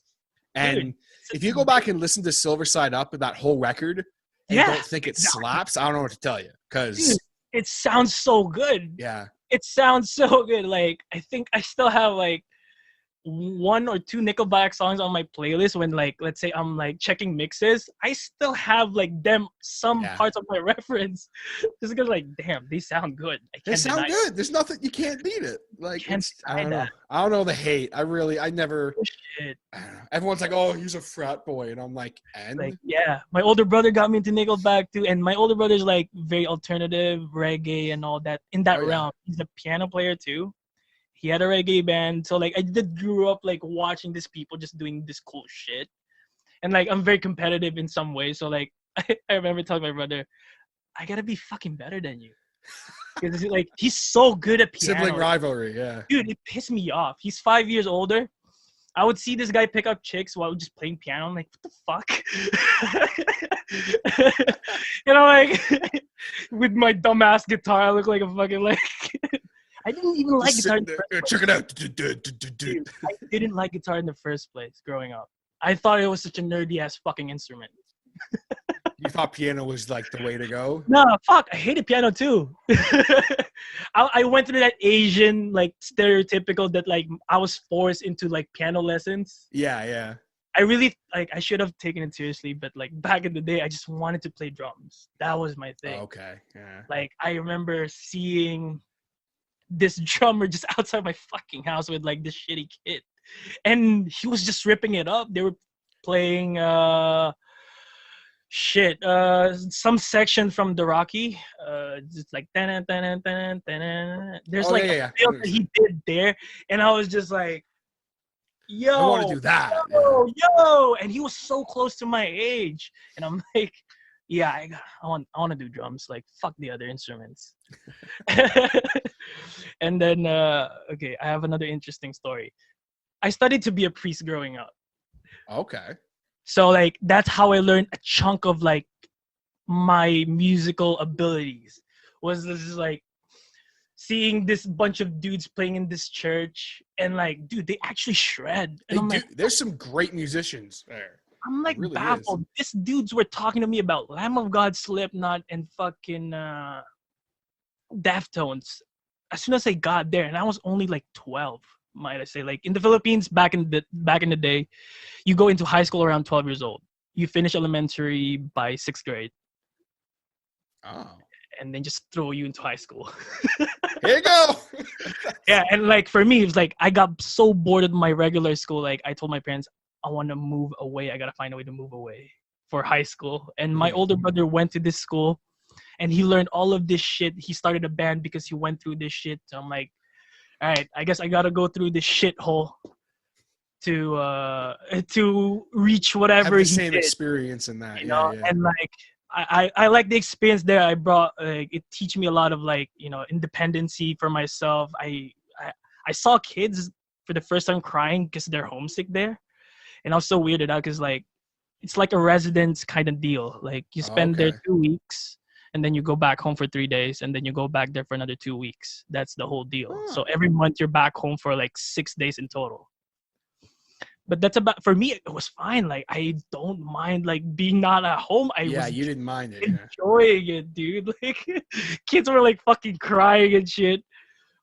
And dude, if you go back and listen to Silver Side Up, that whole record, and don't think it slaps, I don't know what to tell you, because it sounds so good. Yeah, it sounds so good. Like I think I still have like 1 or 2 Nickelback songs on my playlist when like let's say I'm like checking mixes. I still have like some parts of my reference just because like damn, they sound good. They sound good. There's nothing, you can't beat it. Like I don't know the hate. I never shit. I don't know. Everyone's like, oh, he's a frat boy, and I'm like, and like my older brother got me into Nickelback too, and my older brother's like very alternative reggae and all that in that realm. He's a piano player too. He had a reggae band. So, like, I did grew up, like, watching these people just doing this cool shit. And, like, I'm very competitive in some ways. So, like, I remember telling my brother, I got to be fucking better than you. Because, like, he's so good at piano. Sibling rivalry, yeah. Dude, it pissed me off. He's 5 years older. I would see this guy pick up chicks while just playing piano. I'm like, what the fuck? You know, like, with my dumbass guitar, I look like a fucking, like... I didn't even like guitar in the first place. Check it out. Dude, I didn't like guitar in the first place growing up. I thought it was such a nerdy-ass fucking instrument. You thought piano was like the way to go? No, fuck. I hated piano too. I went through that Asian, like, stereotypical that, like, I was forced into, like, piano lessons. Yeah. I really, like, I should have taken it seriously, but, like, back in the day, I just wanted to play drums. That was my thing. Okay, yeah. Like, I remember seeing this drummer just outside my fucking house with like this shitty kit, and he was just ripping it up. They were playing some section from the Rocky, just like there's like a feel that he did there, and I was just like, yo, I want to do that. Yo, and he was so close to my age, and I'm like, yeah, I want to do drums. Like, fuck the other instruments. And then, okay, I have another interesting story. I studied to be a priest growing up. Okay. So, like, that's how I learned a chunk of, like, my musical abilities. Was this like seeing this bunch of dudes playing in this church, and like, dude, they actually shred. And I'm like, there's some great musicians there. I'm like really baffled. These dudes were talking to me about Lamb of God, Slipknot, and fucking Deftones as soon as I got there, and I was only like 12, might I say. Like in the Philippines, back in the day, you go into high school around 12 years old. You finish elementary by 6th grade. Oh. And then just throw you into high school. Here you go. Yeah, and like for me, it was like I got so bored of my regular school. Like I told my parents, I want to move away. I gotta find a way to move away for high school. And my older brother went to this school, and he learned all of this shit. He started a band because he went through this shit. So I'm like, all right, I guess I gotta go through this shithole to reach whatever. Have the same experience in that, you know. Yeah. And like I like the experience there. I brought it teach me a lot of like, you know, independency for myself. I saw kids for the first time crying because they're homesick there, and I was so weirded out because like it's like a residence kind of deal. Like you spend there 2 weeks, and then you go back home for 3 days, and then you go back there for another 2 weeks. That's the whole deal. So every month you're back home for like 6 days in total. But that's about, for me, it was fine. Like, I don't mind, like, being not at home. You didn't mind it. Enjoying it, dude. Like, kids were, like, fucking crying and shit.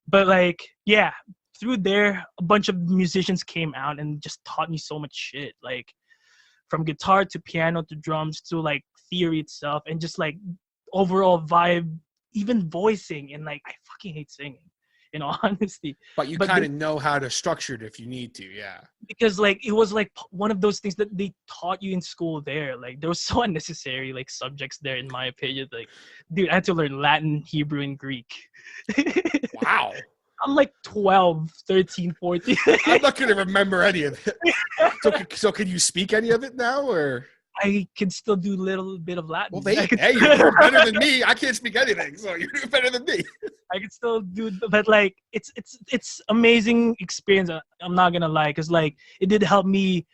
But, like, yeah, through there, a bunch of musicians came out and just taught me so much shit. Like, from guitar to piano to drums to, like, theory itself. And just, like, overall vibe, even voicing. And, like, I fucking hate singing. In all honesty. But you kind of know how to structure it if you need to, yeah. Because, like, it was, like, one of those things that they taught you in school there. Like, there was so unnecessary, like, subjects there, in my opinion. Like, dude, I had to learn Latin, Hebrew, and Greek. Wow. I'm, like, 12, 13, 14. I'm not going to remember any of it. So can you speak any of it now, or...? I can still do a little bit of Latin. Well, hey, you're better than me. I can't speak anything, so you're better than me. I can still do, but like it's amazing experience. I'm not gonna lie, because like it did help me,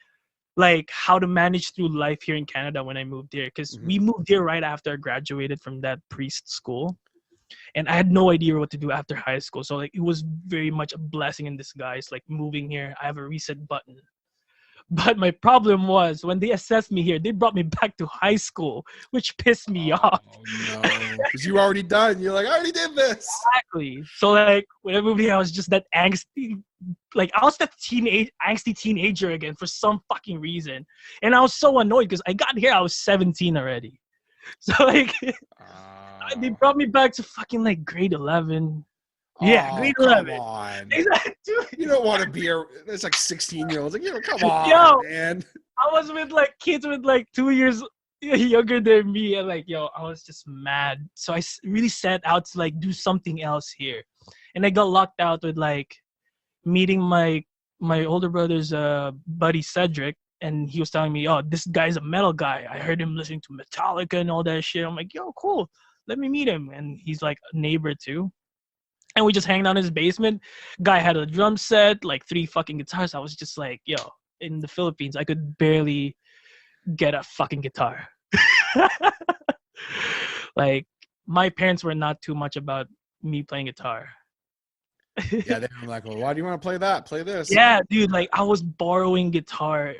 like how to manage through life here in Canada when I moved here. Because we moved here right after I graduated from that priest school, and I had no idea what to do after high school. So like it was very much a blessing in disguise. Like moving here, I have a reset button. But my problem was when they assessed me here, they brought me back to high school, which pissed me off. Oh, no. Because you were already done. You're like, I already did this. Exactly. So, like, when I moved here, I was just that angsty. Like, I was that angsty teenager again for some fucking reason. And I was so annoyed because I got here, I was 17 already. So, like, they brought me back to fucking, like, grade 11. Yeah, grade 11. Come on. Exactly. You don't want to be there's like 16-year-olds. Like, come on, man. I was with like kids with like 2 years younger than me, and like, I was just mad. So I really set out to like do something else here, and I got locked out with like meeting my older brother's buddy Cedric, and he was telling me, oh, this guy's a metal guy. I heard him listening to Metallica and all that shit. I'm like, yo, cool. Let me meet him. And he's like a neighbor too. And we just hanged out in his basement. Guy had a drum set, like 3 fucking guitars. I was just like, yo, in the Philippines, I could barely get a fucking guitar. Like, my parents were not too much about me playing guitar. Yeah, they were like, well, why do you want to play that? Play this. Yeah, dude, like, I was borrowing guitar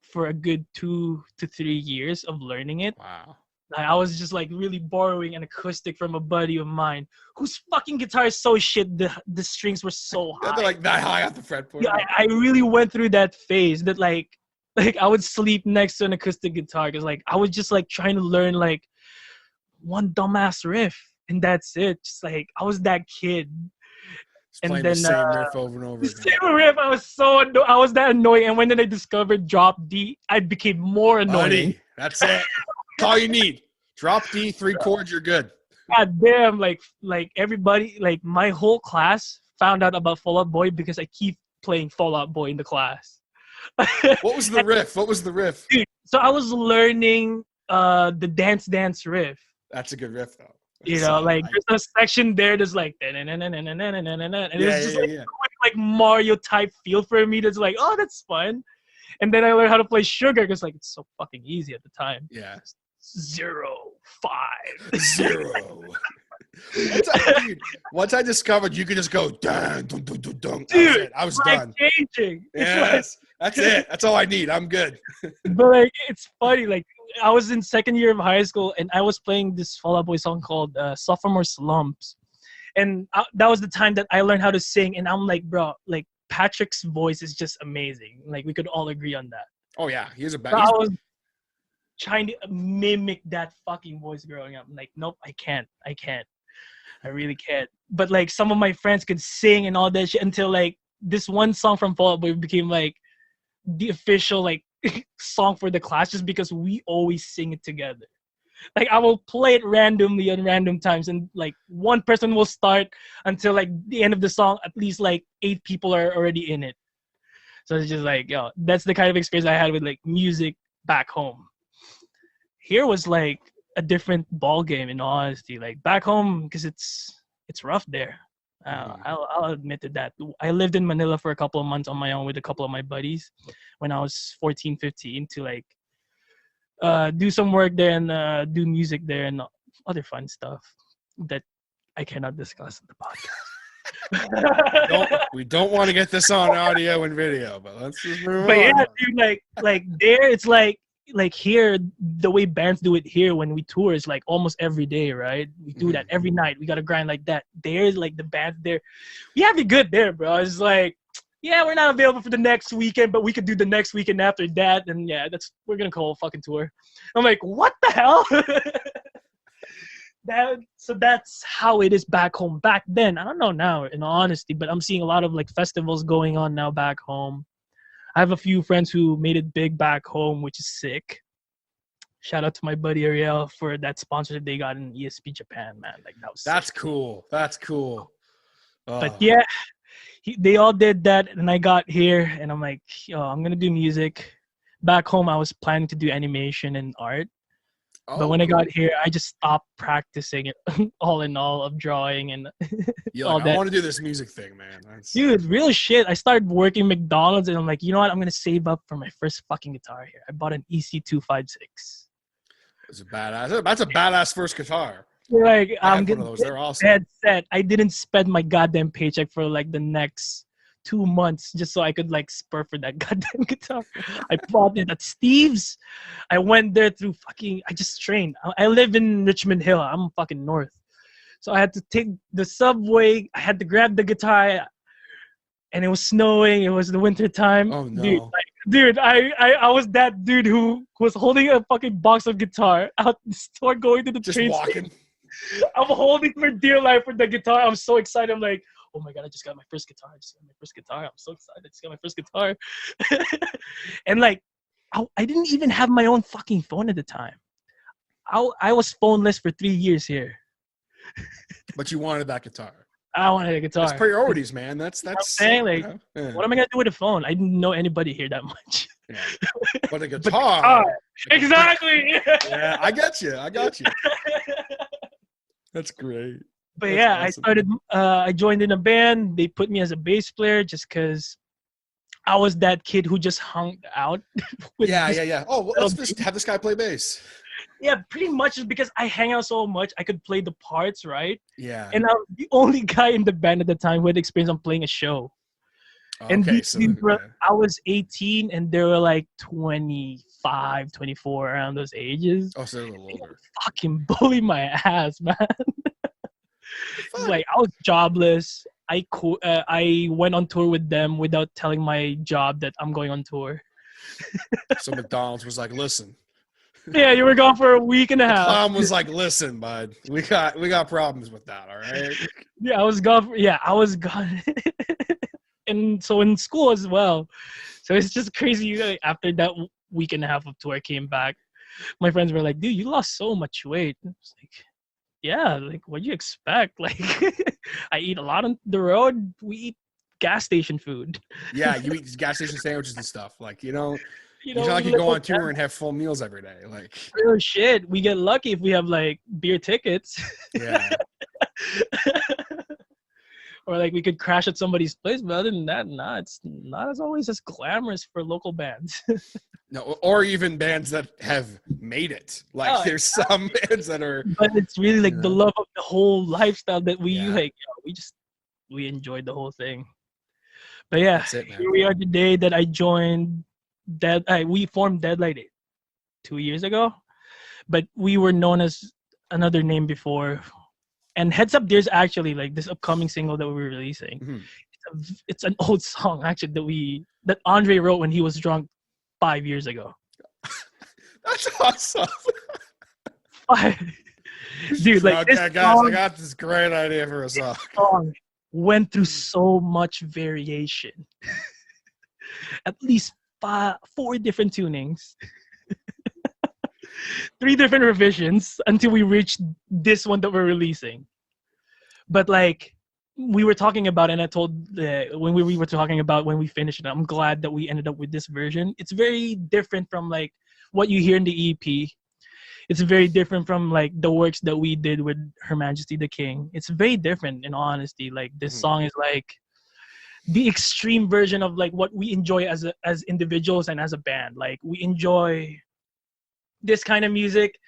for a good 2 to 3 years of learning it. Wow. Like, I was just like really borrowing an acoustic from a buddy of mine whose fucking guitar is so shit. The strings were so high. They're like that high off the fretboard. Yeah, I really went through that phase that like I would sleep next to an acoustic guitar because like I was just like trying to learn like one dumbass riff and that's it. Just like I was that kid. Just playing the same riff over and over again. The same riff. I was that annoying. And when then I discovered drop D, I became more annoying. Buddy, that's it. That's all you need. Drop D, 3 chords, you're good. God damn, like everybody, like my whole class found out about Fall Out Boy because I keep playing Fall Out Boy in the class. What was the riff? Dude, so I was learning the dance riff. That's a good riff though. You know, like there's a section there that's like and it's just like Mario type feel for me that's like, oh, that's fun. And then I learned how to play Sugar because like it's so fucking easy at the time. Yeah. 0 5. 0. Once I discovered you could just go dun, dun, dun, dun, dun. Dude, I was done. Changing. Yes, that's it. That's all I need. I'm good. But like, it's funny. Like, I was in second year of high school, and I was playing this Fall Out Boy song called "Sophomore Slumps," and that was the time that I learned how to sing. And I'm like, bro, like Patrick's voice is just amazing. Like, we could all agree on that. Oh yeah, he's a bad. I was trying to mimic that fucking voice growing up. I'm like, nope, I can't. I really can't. But like, some of my friends could sing and all that shit until like this one song from Fall Out Boy became like the official like song for the class, just because we always sing it together. Like, I will play it randomly on random times, and like one person will start until like the end of the song. At least like 8 people are already in it. So it's just like, yo, that's the kind of experience I had with like music back home. Here was like a different ball game, in all honesty. Like back home, because it's rough there. I'll admit to that. I lived in Manila for a couple of months on my own with a couple of my buddies when I was 14, 15 to like do some work there and do music there and other fun stuff that I cannot discuss in the podcast. We don't want to get this on audio and video, but let's just move on. But yeah, dude, like there, it's like here, the way bands do it here when we tour is like almost every day, right? We do that every night. We got to grind like that. There's like the bands there. We have it good there, bro. It's like, yeah, we're not available for the next weekend, but we could do the next weekend after that. And yeah, we're going to call a fucking tour. I'm like, what the hell? So that's how it is back home. Back then, I don't know now, in all honesty, but I'm seeing a lot of like festivals going on now back home. I have a few friends who made it big back home, which is sick. Shout out to my buddy Ariel for that sponsorship they got in ESP Japan, man. Like, that was That's sick. cool. That's cool. But yeah, they all did that, and I got here, and I'm like, yo, I'm gonna do music. Back home, I was planning to do animation and art. But when I got here, I just stopped practicing it all in all of drawing and all like, that. I want to do this music thing, man. Dude, real shit. I started working McDonald's, and I'm like, you know what? I'm going to save up for my first fucking guitar here. I bought an EC256. It's a badass. That's a badass first guitar. Like, I'm one of those. They're awesome. Dead set. I didn't spend my goddamn paycheck for like the next 2 months just so I could like spur for that goddamn guitar. I bought it at Steve's. I went there through I just trained. I live in Richmond Hill. I'm fucking north. So I had to take the subway. I had to grab the guitar, and it was snowing. It was the winter time. Oh no. Dude, I was that dude who was holding a fucking box of guitar out the store going to the just train walking. station. I'm holding for dear life for the guitar. I'm so excited. I'm like, oh my God, I just got my first guitar. I'm so excited. I just got my first guitar. And like, I didn't even have my own fucking phone at the time. I was phoneless for 3 years here. But you wanted that guitar. I wanted a guitar. That's priorities, man. That's I'm saying, like, what am I gonna do with a phone? I didn't know anybody here that much. Yeah. But a guitar. Exactly. Yeah, I got you. That's great. But That's yeah, awesome. I joined in a band. They put me as a bass player just because I was that kid who just hung out. Yeah. Oh, well, let's just have this guy play bass. Yeah, pretty much just because I hang out so much, I could play the parts, right? Yeah. And I was the only guy in the band at the time who had experience on playing a show. And I was 18 and they were like 25, 24, around those ages. Oh, so they're a little older. Fucking bully my ass, man. Like, I was jobless. I went on tour with them without telling my job that I'm going on tour. So McDonald's was like, listen. Yeah, you were gone for a week and a half. Mom was like, listen, bud, we got problems with that, all right? Yeah, I was gone. And so in school as well. So it's just crazy. Like, after that week and a half of tour, I came back. My friends were like, dude, you lost so much weight. I was like, yeah, like, what'd you expect? Like, I eat a lot on the road. We eat gas station food. Yeah, you eat gas station sandwiches and stuff. Like, you know it's not like you go on tour and have full meals every day. Like, real shit. We get lucky if we have like beer tickets. Yeah. Or like we could crash at somebody's place, but other than that, nah, it's not as always as glamorous for local bands. No, or even bands that have made it. Like Oh, there's some bands that are. but it's really like You the know? love of the whole lifestyle that we Yeah. like. We enjoyed the whole thing. But yeah, That's it, man. here we are today. That I joined. We formed Deadlite 2 years ago, but we were known as another name before. And heads up, there's actually like this upcoming single that we're releasing. Mhm. It's an old song actually that Andre wrote when he was drunk 5 years ago. That's awesome. Dude, like okay, this guys, song, I got this great idea for a song. song went through so much variation. At least 4 different tunings. 3 different revisions until we reached this one that we're releasing. But like we were talking about, and I told when we were talking about when we finished it, I'm glad that we ended up with this version. It's very different from like what you hear in the EP. It's very different from like the works that we did with Her Majesty the King. It's very different in all honesty. Like this song is like the extreme version of like what we enjoy as individuals and as a band. Like we enjoy this kind of music,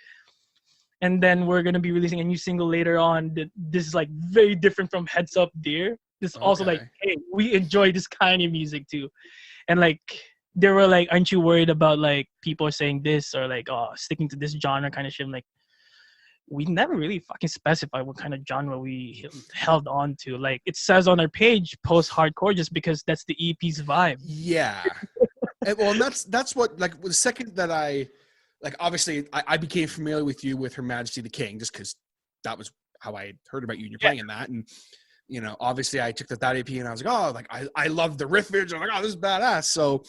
and then we're gonna be releasing a new single later on. This is like very different from Heads Up Dear. This is also like, hey, we enjoy this kind of music too. And like they were like, aren't you worried about like people saying this or like sticking to this genre kind of shit? I'm like, we never really fucking specified what kind of genre we held on to. Like it says on our page post-hardcore just because that's the EP's vibe. Yeah. Well, and that's what, like, the second that obviously I became familiar with you with Her Majesty the King just because that was how I heard about you and you're playing in that. And, you know, obviously I took that EP and I was like, oh, like I love the riffage. I'm like, oh, this is badass. So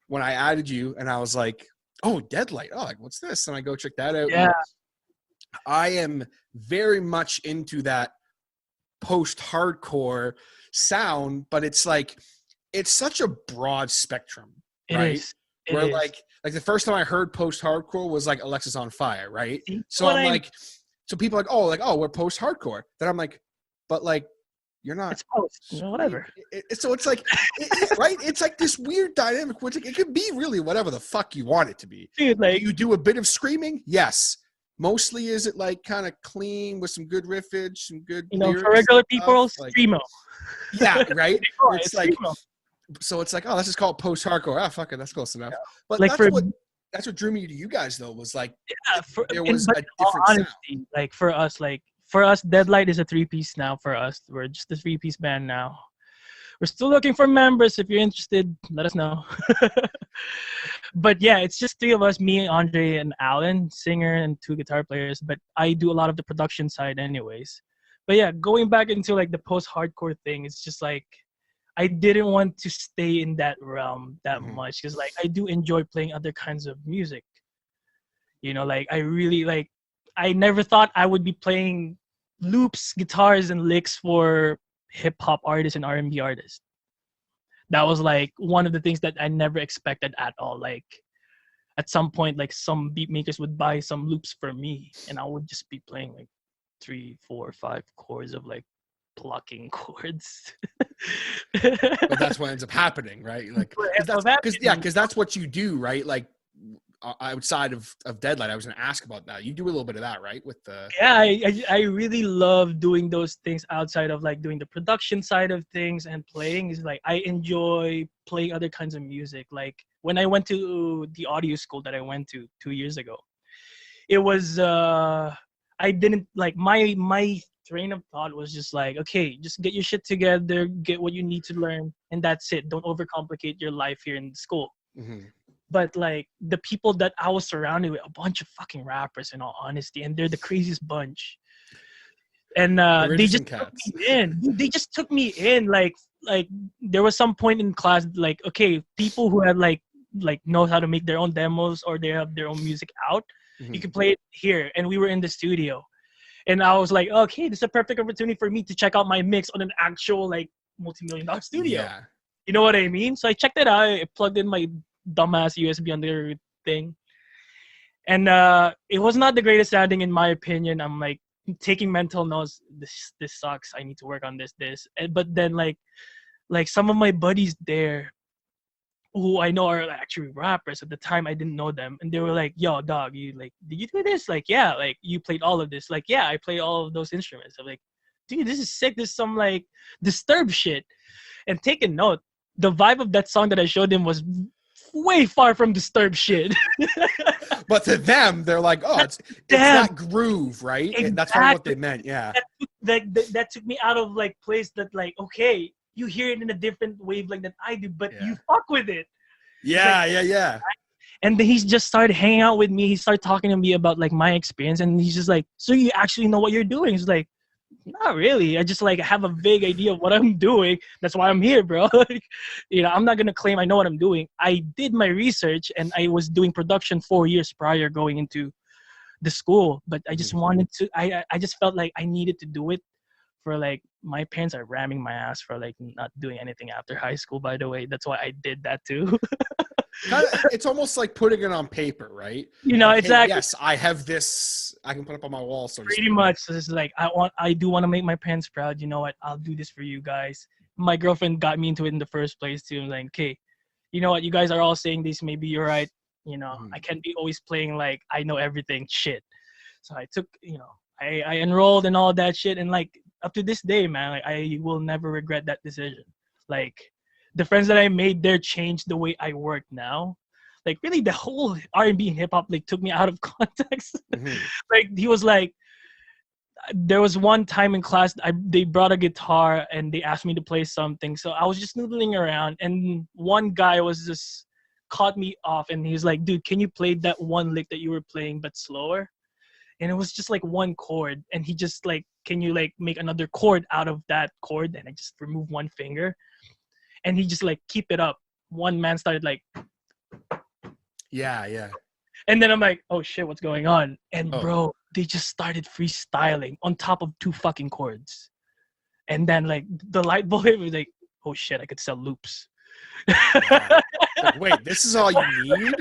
when I added you and I was like, oh, Deadlite. Oh, like, what's this? And I go check that out. Yeah. I am very much into that post-hardcore sound, but it's like, it's such a broad spectrum, right? Where like the first time I heard post-hardcore was like Alexis on Fire, right? So I'm like, so people are like, oh, we're post-hardcore. Then I'm like, but like, you're not. It's post, whatever. So it's like, right? It's like this weird dynamic, which it can be really whatever the fuck you want it to be. Dude, like, you do a bit of screaming, yes. Mostly, is it like kind of clean with some good riffage, some good, you know, for regular people, screamo. Yeah, right. It's like, screamo. So it's like, oh, let's just call it post-hardcore. Ah, fuck it, that's close enough. Yeah. But like that's what drew me to you guys, though, was like, there was a different honesty, sound. Like for us, Deadlite is a 3-piece now. For us, we're just a 3-piece band now. We're still looking for members. If you're interested, let us know. But yeah, it's just 3 of us, me, Andre, and Alan, singer and 2 guitar players. But I do a lot of the production side anyways. But yeah, going back into like the post-hardcore thing, it's just like, I didn't want to stay in that realm that much because like I do enjoy playing other kinds of music. You know, like I really like, I never thought I would be playing loops, guitars, and licks for hip hop artists and R&B artists. That was like one of the things that I never expected at all. Like at some point, like some beat makers would buy some loops for me and I would just be playing like 3, 4, 5 chords of like plucking chords. But that's what ends up happening, right? Like, because that's what you do, right? Like outside of Deadlite, I was going to ask about that. You do a little bit of that, right? With the I really love doing those things outside of like doing the production side of things and playing. Is like I enjoy playing other kinds of music. Like when I went to the audio school that I went to 2 years ago, it was I didn't like my train of thought was just like, okay, just get your shit together, get what you need to learn, and that's it. Don't overcomplicate your life here in school. But like the people that I was surrounded with, a bunch of fucking rappers in all honesty, and they're the craziest bunch. And they just took me in. They just took me in. Like there was some point in class, like, okay, people who had like knows how to make their own demos or they have their own music out, you can play it here. And we were in the studio. And I was like, okay, this is a perfect opportunity for me to check out my mix on an actual like multi-million-dollar studio. Yeah. You know what I mean? So I checked it out. I plugged in my dumbass USB on their thing. And it was not the greatest sounding in my opinion. I'm like taking mental notes. This sucks. I need to work on this. But then like some of my buddies there who I know are actually rappers. At the time, I didn't know them, and they were like, "Yo, dog, you like, did you do this? Like, yeah, like you played all of this. Like, yeah, I play all of those instruments." I'm like, "Dude, this is sick. This is some like Disturbed shit." And take a note, the vibe of that song that I showed him was way far from Disturbed shit. But to them, they're like, oh, it's that groove, right? Exactly. And that's probably what they meant, yeah. That took me out of like place that like, okay, you hear it in a different wavelength than I do, but you fuck with it. Yeah, like, yeah. And then he's just started hanging out with me. He started talking to me about like my experience, and he's just like, "So you actually know what you're doing?" He's like, "Not really. I just like have a vague idea of what I'm doing. That's why I'm here, bro." I'm not gonna claim I know what I'm doing. I did my research, and I was doing production 4 years prior going into the school. But I just wanted to. I just felt like I needed to do it. For like, my parents are ramming my ass for like not doing anything after high school. By the way, that's why I did that too. It's almost like putting it on paper, right? Exactly. Hey, yes, I have this. I can put up on my wall. So pretty much, so it's like I do want to make my parents proud. You know what? I'll do this for you guys. My girlfriend got me into it in the first place too. I'm like, okay, you know what? You guys are all saying this. Maybe you're right. I can't be always playing like I know everything shit. So I took, I enrolled and all that shit, and like up to this day, man, like I will never regret that decision. Like, the friends that I made there changed the way I work now. Like, really, the whole R&B and hip hop like took me out of context. Like, he was like, there was one time in class, they brought a guitar and they asked me to play something. So I was just noodling around, and one guy was just caught me off, and he was like, "Dude, can you play that one lick that you were playing but slower?" And it was just like one chord, and he just like, "Can you like make another chord out of that chord?" And I just removed one finger. And he just like, "Keep it up." One man started like, yeah. And then I'm like, "Oh shit, what's going on?" And bro, they just started freestyling on top of 2 fucking chords. And then like the light bulb was like, "Oh shit, I could sell loops." Like, wait, this is all you need?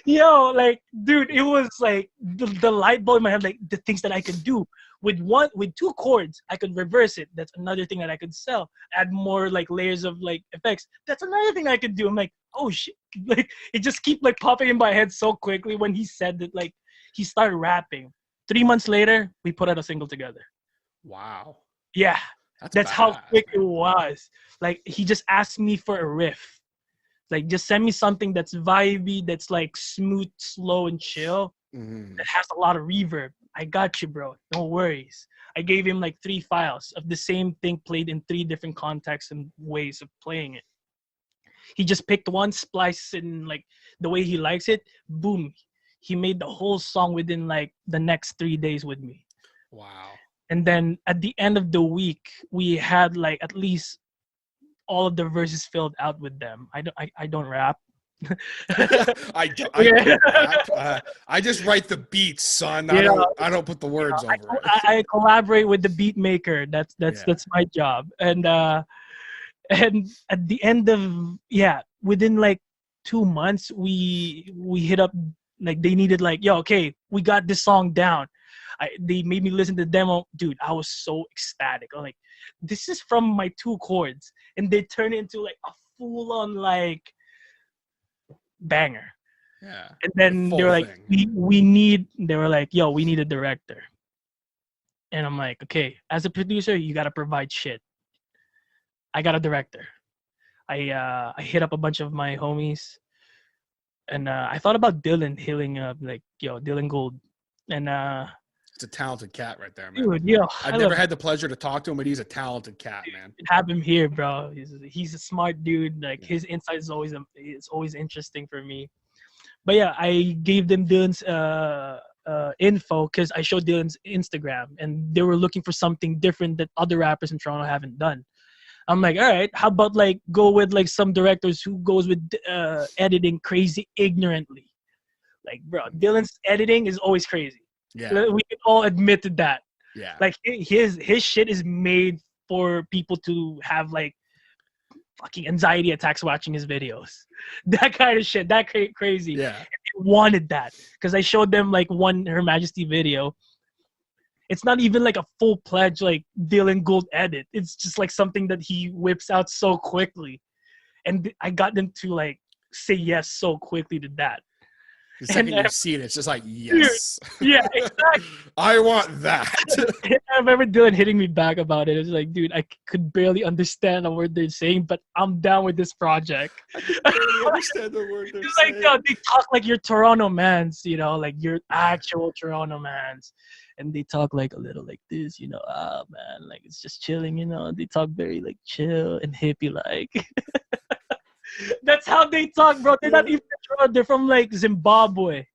Yo, like, dude, it was like the light bulb in my head, like the things that I could do. With 2 chords, I could reverse it. That's another thing that I could sell. Add more like layers of like effects. That's another thing I could do. I'm like, oh shit! Like, it just keep like popping in my head so quickly when he said that. Like, he started rapping. 3 months later, we put out a single together. Wow. Yeah, that's how quick man. It was. Like, he just asked me for a riff. Like, just send me something that's vibey, that's like smooth, slow, and chill. That has a lot of reverb. I got you, bro. No worries. I gave him like 3 files of the same thing played in 3 different contexts and ways of playing it. He just picked one, spliced it in like the way he likes it. Boom. He made the whole song within like the next 3 days with me. Wow. And then at the end of the week, we had like at least all of the verses filled out with them. I don't rap. I just write the beats, son. I don't put the words over it. I collaborate with the beat maker. That's my job. And at the end of within like 2 months, we hit up, like, they needed like, "Yo, okay, we got this song down." They made me listen to the demo. Dude, I was so ecstatic. I'm like, this is from my 2 chords, and they turn into like a full on like banger. Yeah. And then they were like, they were like, "Yo, we need a director." And I'm like, okay, as a producer, you gotta provide shit. I got a director. I hit up a bunch of my homies, and I thought about Dylan Dylan Gold. And it's a talented cat right there, man. Dude, yo, I've never had the pleasure to talk to him, but he's a talented cat, man. Have him here, bro. He's a smart dude. Like, his insight is always interesting for me. But yeah, I gave them Dylan's info because I showed Dylan's Instagram, and they were looking for something different that other rappers in Toronto haven't done. I'm like, all right, how about like go with like some directors who goes with editing crazy ignorantly. Like, bro, Dylan's editing is always crazy. Yeah, we can all admit to that. Yeah, like his shit is made for people to have like fucking anxiety attacks watching his videos. That kind of shit, that crazy. Yeah, and they wanted that because I showed them like one Her Majesty video. It's not even like a full-fledged like Dylan Gold edit. It's just like something that he whips out so quickly, and I got them to like say yes so quickly to that. The second you see it, it's just like, yes. Dude, yeah, exactly. I want that. I remember Dylan hitting me back about it. It was like, dude, I could barely understand a word they're saying, but I'm down with this project. I can barely understand the word they're It's saying. like, yo, they talk like you're Toronto mans, you know, like you're actual Toronto mans. And they talk like a little like this, you know, man, like it's just chilling, you know. They talk very like chill and hippie like. That's how they talk, bro. They're not even Toronto. They're from like Zimbabwe.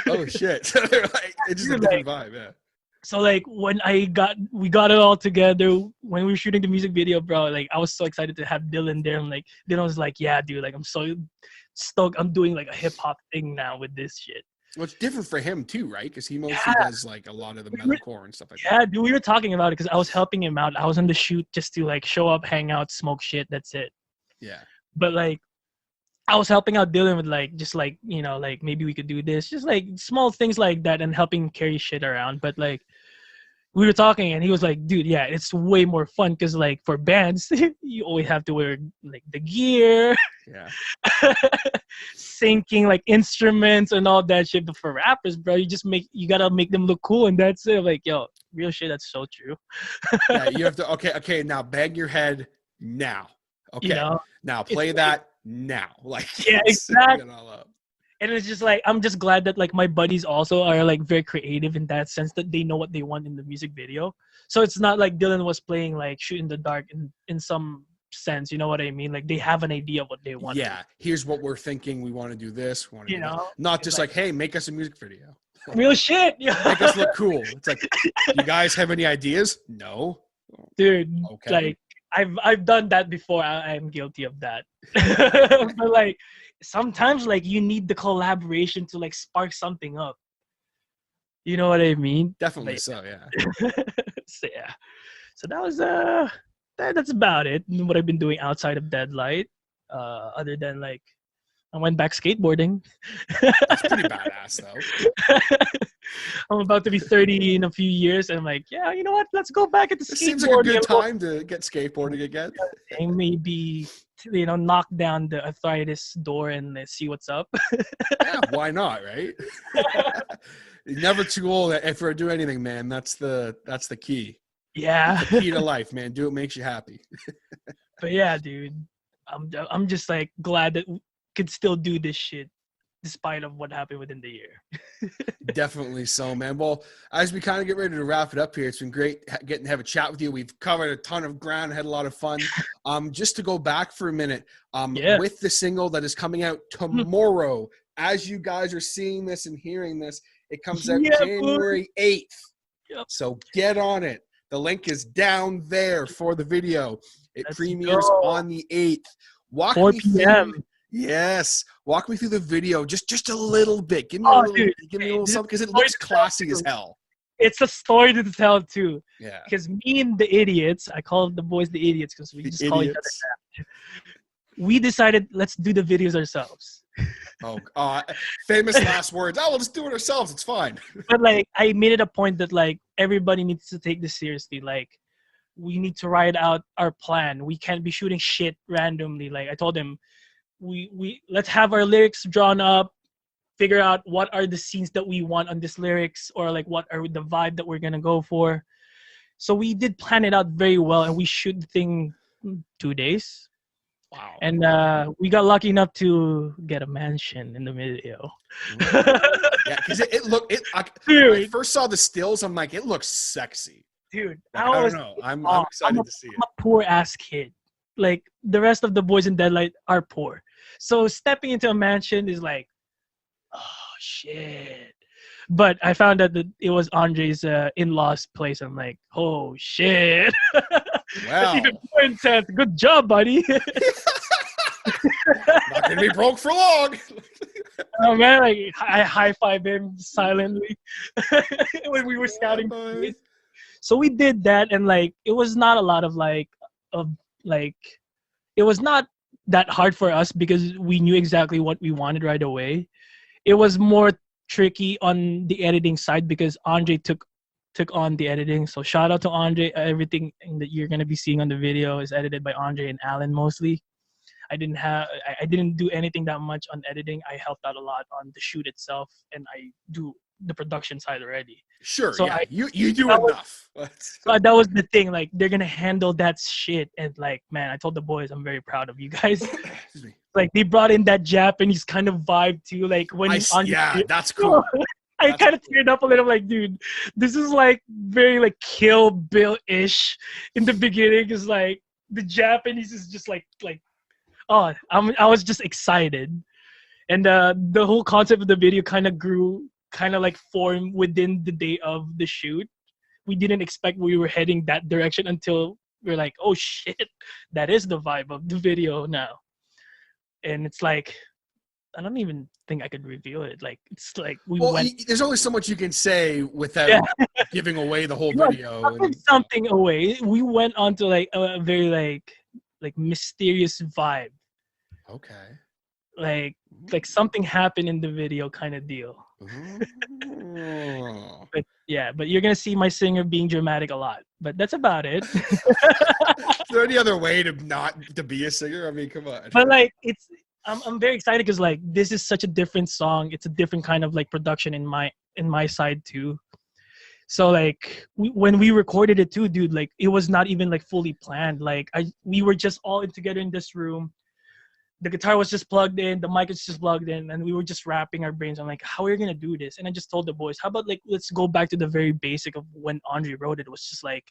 Oh shit! They're like, it's just a different vibe, yeah. So like when we got it all together when we were shooting the music video, bro. Like I was so excited to have Dylan there. And like Dylan was like, "Yeah, dude. Like I'm so stoked. I'm doing like a hip hop thing now with this shit." Well, it's different for him too, right? Because he mostly does like a lot of the metalcore and stuff like that. Yeah, dude. We were talking about it because I was helping him out. I was on the shoot just to like show up, hang out, smoke shit. That's it. Yeah. But like I was helping out Dylan with like just like, you know, like maybe we could do this, just like small things like that and helping carry shit around. But like we were talking and he was like, dude, yeah, it's way more fun because like for bands you always have to wear like the gear, Yeah. syncing like instruments and all that shit. But for rappers, bro, you gotta make them look cool and that's it. Like, yo, real shit, that's so true. Yeah, you have to okay, now bang your head now. Okay. You know? Now play that now. Like, yeah, exactly. It all up. And it's just like I'm just glad that like my buddies also are like very creative in that sense that they know what they want in the music video. So it's not like Dylan was playing like shoot in the dark in some sense, you know what I mean? Like they have an idea of what they want. Yeah, here's what we're thinking. We want to do this. We want to You do that. know? Not just like, hey, make us a music video. Real shit. Make us look cool. It's like, you guys have any ideas? No. Dude, Okay. like I've done that before. I'm guilty of that. But like sometimes like you need the collaboration to like spark something up. You know what I mean? Definitely like, so, yeah. So yeah. So that was that's about it. What I've been doing outside of Deadlite. Other than like I went back skateboarding. That's pretty badass though. I'm about to be 30 in a few years, and I'm like, yeah, you know what? Let's go back at the skateboarding. It seems like a good time to get skateboarding again. And maybe, you know, knock down the arthritis door and see what's up. Yeah, why not, right? You're never too old if we're doing anything, man. That's the key. Yeah. The key to life, man. Do what makes you happy. But yeah, dude, I'm just like glad that we could still do this shit despite of what happened within the year. Definitely so, man. Well, as we kind of get ready to wrap it up here, it's been great getting to have a chat with you. We've covered a ton of ground, had a lot of fun. Just to go back for a minute, with the single that is coming out tomorrow, as you guys are seeing this and hearing this, it comes out January 8th. Yep. So get on it. The link is down there for the video. It premieres on the 8th. Walk 4 me p.m. Through, yes. Walk me through the video just a little bit. Give me a little something because it looks classy as hell. It's a story to tell too. Yeah. Because me and the idiots, I call the boys the idiots because we just call each other that. We decided let's do the videos ourselves. Oh, famous last words. Oh, we'll just do it ourselves. It's fine. But like, I made it a point that like everybody needs to take this seriously. Like, we need to write out our plan. We can't be shooting shit randomly. Like I told him, we let's have our lyrics drawn up, figure out what are the scenes that we want on this lyrics, or like what are the vibe that we're gonna go for. So we did plan it out very well, and we shoot the thing 2 days. Wow. And we got lucky enough to get a mansion in the video. Yeah, because when I first saw the stills, I'm like, it looks sexy. Dude, like, I don't know. I'm excited to see it. I'm a poor ass kid. Like the rest of the boys in Deadlite are poor. So stepping into a mansion is like, oh shit. But I found out that it was Andre's in-laws place. I'm like, oh shit. Wow. That's even more intense. Good job, buddy. Not gonna be broke for long. Oh man, like I high-five him silently when we were scouting. So we did that, and like it was not a lot of it was not that hard for us because we knew exactly what we wanted right away. It was more tricky on the editing side because Andre took on the editing. So shout out to Andre. Everything that you're gonna be seeing on the video is edited by Andre and Alan mostly. I didn't do anything that much on editing. I helped out a lot on the shoot itself, and I do the production side already. Sure, So yeah, you do that was- enough. that was the thing. Like, they're gonna handle that shit, and like, man, I told the boys, I'm very proud of you guys. Excuse me. Like, they brought in that Japanese kind of vibe too. Like when Yeah, that's cool. I That's kind of teared up a little. Like, dude, this is like very like Kill Bill-ish in the beginning. Is like the Japanese is just like oh, I was just excited, and the whole concept of the video kind of grew, kind of like formed within the day of the shoot. We didn't expect we were heading that direction until we're like, oh shit, that is the vibe of the video now. And it's like, I don't even think I could reveal it. Like, it's like we went. There's only so much you can say without giving away the whole video. Something away. We went on to like a very like mysterious vibe. Okay. Like something happened in the video kind of deal. Ooh. But you're gonna see my singer being dramatic a lot. But that's about it. Is there any other way to not to be a singer? I mean, come on. But like, I'm very excited because like this is such a different song. It's a different kind of like production in my side too. So like when we recorded it too, dude, like it was not even like fully planned. Like we were just all together in this room. The guitar was just plugged in, the mic was just plugged in, and we were just wrapping our brains on like, how are we gonna do this? And I just told the boys, how about like let's go back to the very basic of when Andre wrote it. It was just like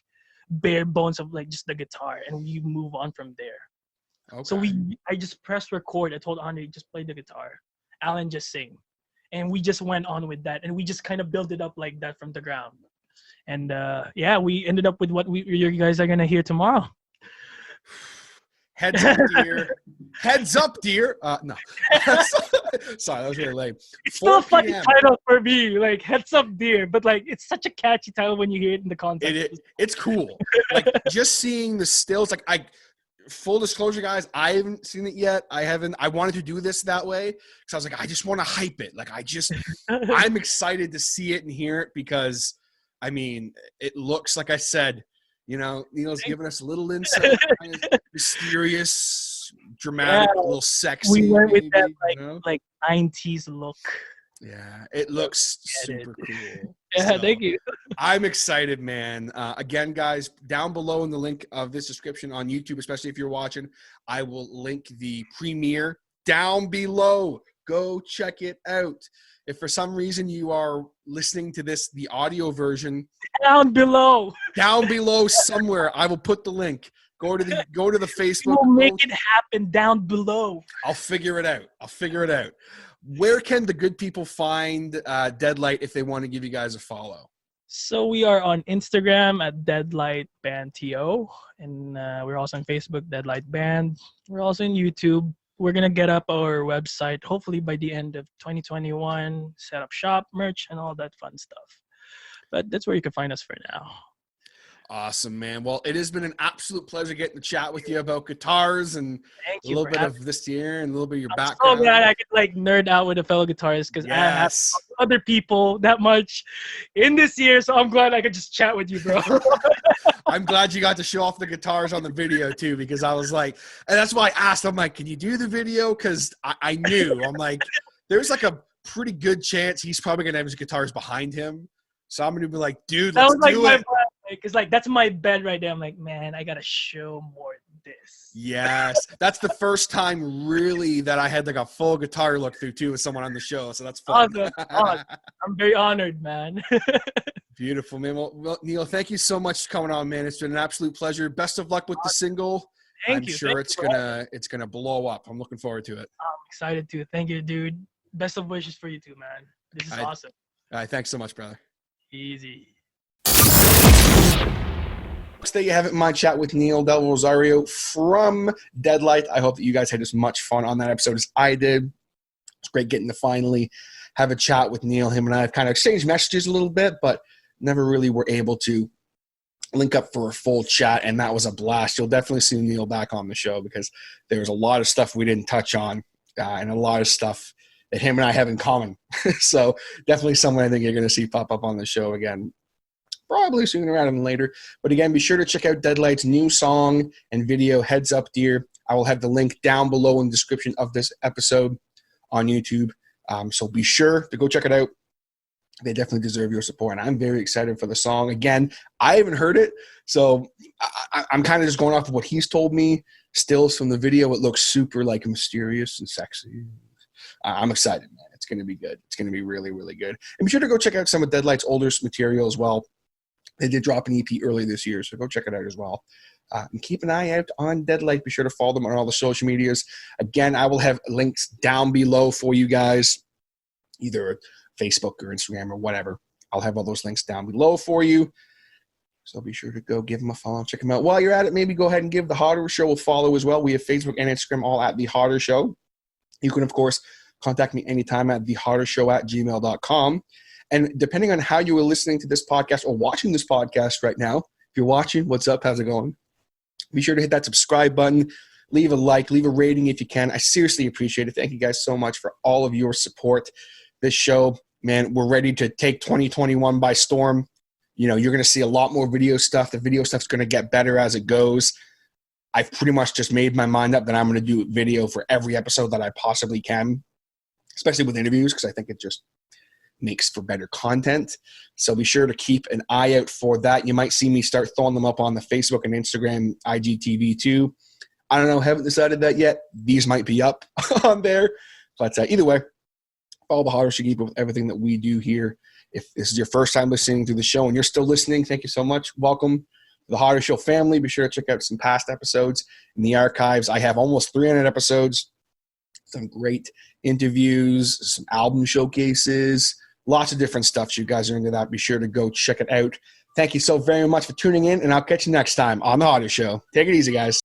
bare bones of like just the guitar, and we move on from there. Okay. So I just pressed record. I told Andre, just play the guitar, Alan just sing, and we just went on with that, and we just kind of built it up like that from the ground. And we ended up with what you guys are gonna hear tomorrow. Heads up, dear. Heads up, dear. No. Sorry, that was really lame. It's still a 4 funny p.m. title for me, like Heads Up Dear, but like it's such a catchy title when you hear it in the context. It's cool. Like just seeing the stills. Like full disclosure, guys, I haven't seen it yet. I wanted to do this that way because I was like, I just want to hype it. Like I'm excited to see it and hear it because, I mean, it looks like I said. You know, Nyl's giving us a little insight, kind of mysterious, dramatic, a little sexy. We went with maybe, that like 90s look. Yeah, it looks super cool. Yeah, So, thank you. I'm excited, man. Again, guys, down below in the link of this description on YouTube, especially if you're watching, I will link the premiere down below. Go check it out. If for some reason you are listening to this, the audio version, down below somewhere, I will put the link. Go to the Facebook. We'll make it happen down below. I'll figure it out. Where can the good people find Deadlite if they want to give you guys a follow? So we are on Instagram at Deadlite Band TO, and we're also on Facebook, Deadlite Band. We're also on YouTube. We're going to get up our website hopefully by the end of 2021, set up shop, merch, and all that fun stuff. But that's where you can find us for now. Awesome, man. Well, it has been an absolute pleasure getting to chat with you about guitars and a little bit of this year and a little bit of your background. So glad I could like nerd out with a fellow guitarist because I have other people that much in this year. So I'm glad I could just chat with you, bro. I'm glad you got to show off the guitars on the video too, because I was like, and that's why I asked, I'm like, can you do the video? Because I knew, I'm like, there's like a pretty good chance he's probably going to have his guitars behind him. So I'm going to be like, dude, let's do it. Because like that's my bed right there. I'm like, man, I gotta show more this. Yes, that's the first time really that I had like a full guitar look through too with someone on the show. So that's fun. Awesome. I'm very honored, man. Beautiful, man. Well, Nyl, thank you so much for coming on, man. It's been an absolute pleasure. Best of luck with the single. I'm sure it's gonna blow up. I'm looking forward to it. I'm excited too. Thank you, dude. Best of wishes for you too, man. This is awesome. All right, thanks so much, brother. Easy. There you have it, my chat with Nyl Del Rosario from Deadlite. I hope that you guys had as much fun on that episode as I did. It's great getting to finally have a chat with Nyl. Him and I have kind of exchanged messages a little bit, but never really were able to link up for a full chat, and that was a blast. You'll definitely see Nyl back on the show because there was a lot of stuff we didn't touch on and a lot of stuff that him and I have in common. So definitely someone I think you're going to see pop up on the show again. Probably sooner rather than later. But again, be sure to check out Deadlite's new song and video, Heads Up Dear. I will have the link down below in the description of this episode on YouTube. So be sure to go check it out. They definitely deserve your support, and I'm very excited for the song. Again, I haven't heard it, so I'm kind of just going off of what he's told me. Stills from the video, it looks super like mysterious and sexy. I'm excited, man. It's going to be good. It's going to be really, really good. And be sure to go check out some of Deadlite's older material as well. They did drop an EP early this year, so go check it out as well. And keep an eye out on Deadlite. Be sure to follow them on all the social medias. Again, I will have links down below for you guys, either Facebook or Instagram or whatever. I'll have all those links down below for you. So be sure to go give them a follow and check them out. While you're at it, maybe go ahead and give The Harder Show a follow as well. We have Facebook and Instagram all at The Harder Show. You can, of course, contact me anytime at thehardershow@gmail.com. And depending on how you are listening to this podcast or watching this podcast right now, if you're watching, what's up? How's it going? Be sure to hit that subscribe button. Leave a like, leave a rating if you can. I seriously appreciate it. Thank you guys so much for all of your support. This show, man, we're ready to take 2021 by storm. You know, you're going to see a lot more video stuff. The video stuff's going to get better as it goes. I've pretty much just made my mind up that I'm going to do video for every episode that I possibly can, especially with interviews, because I think it just makes for better content. So be sure to keep an eye out for that. You might see me start throwing them up on the Facebook and Instagram, IGTV too. I don't know. Haven't decided that yet. These might be up on there. But either way, follow The Harder Show, keep up with everything that we do here. If this is your first time listening to the show and you're still listening, thank you so much. Welcome to The Harder Show family. Be sure to check out some past episodes in the archives. I have almost 300 episodes, some great interviews, some album showcases, lots of different stuff. So you guys are into that. Be sure to go check it out. Thank you so very much for tuning in, and I'll catch you next time on The Harder Show. Take it easy, guys.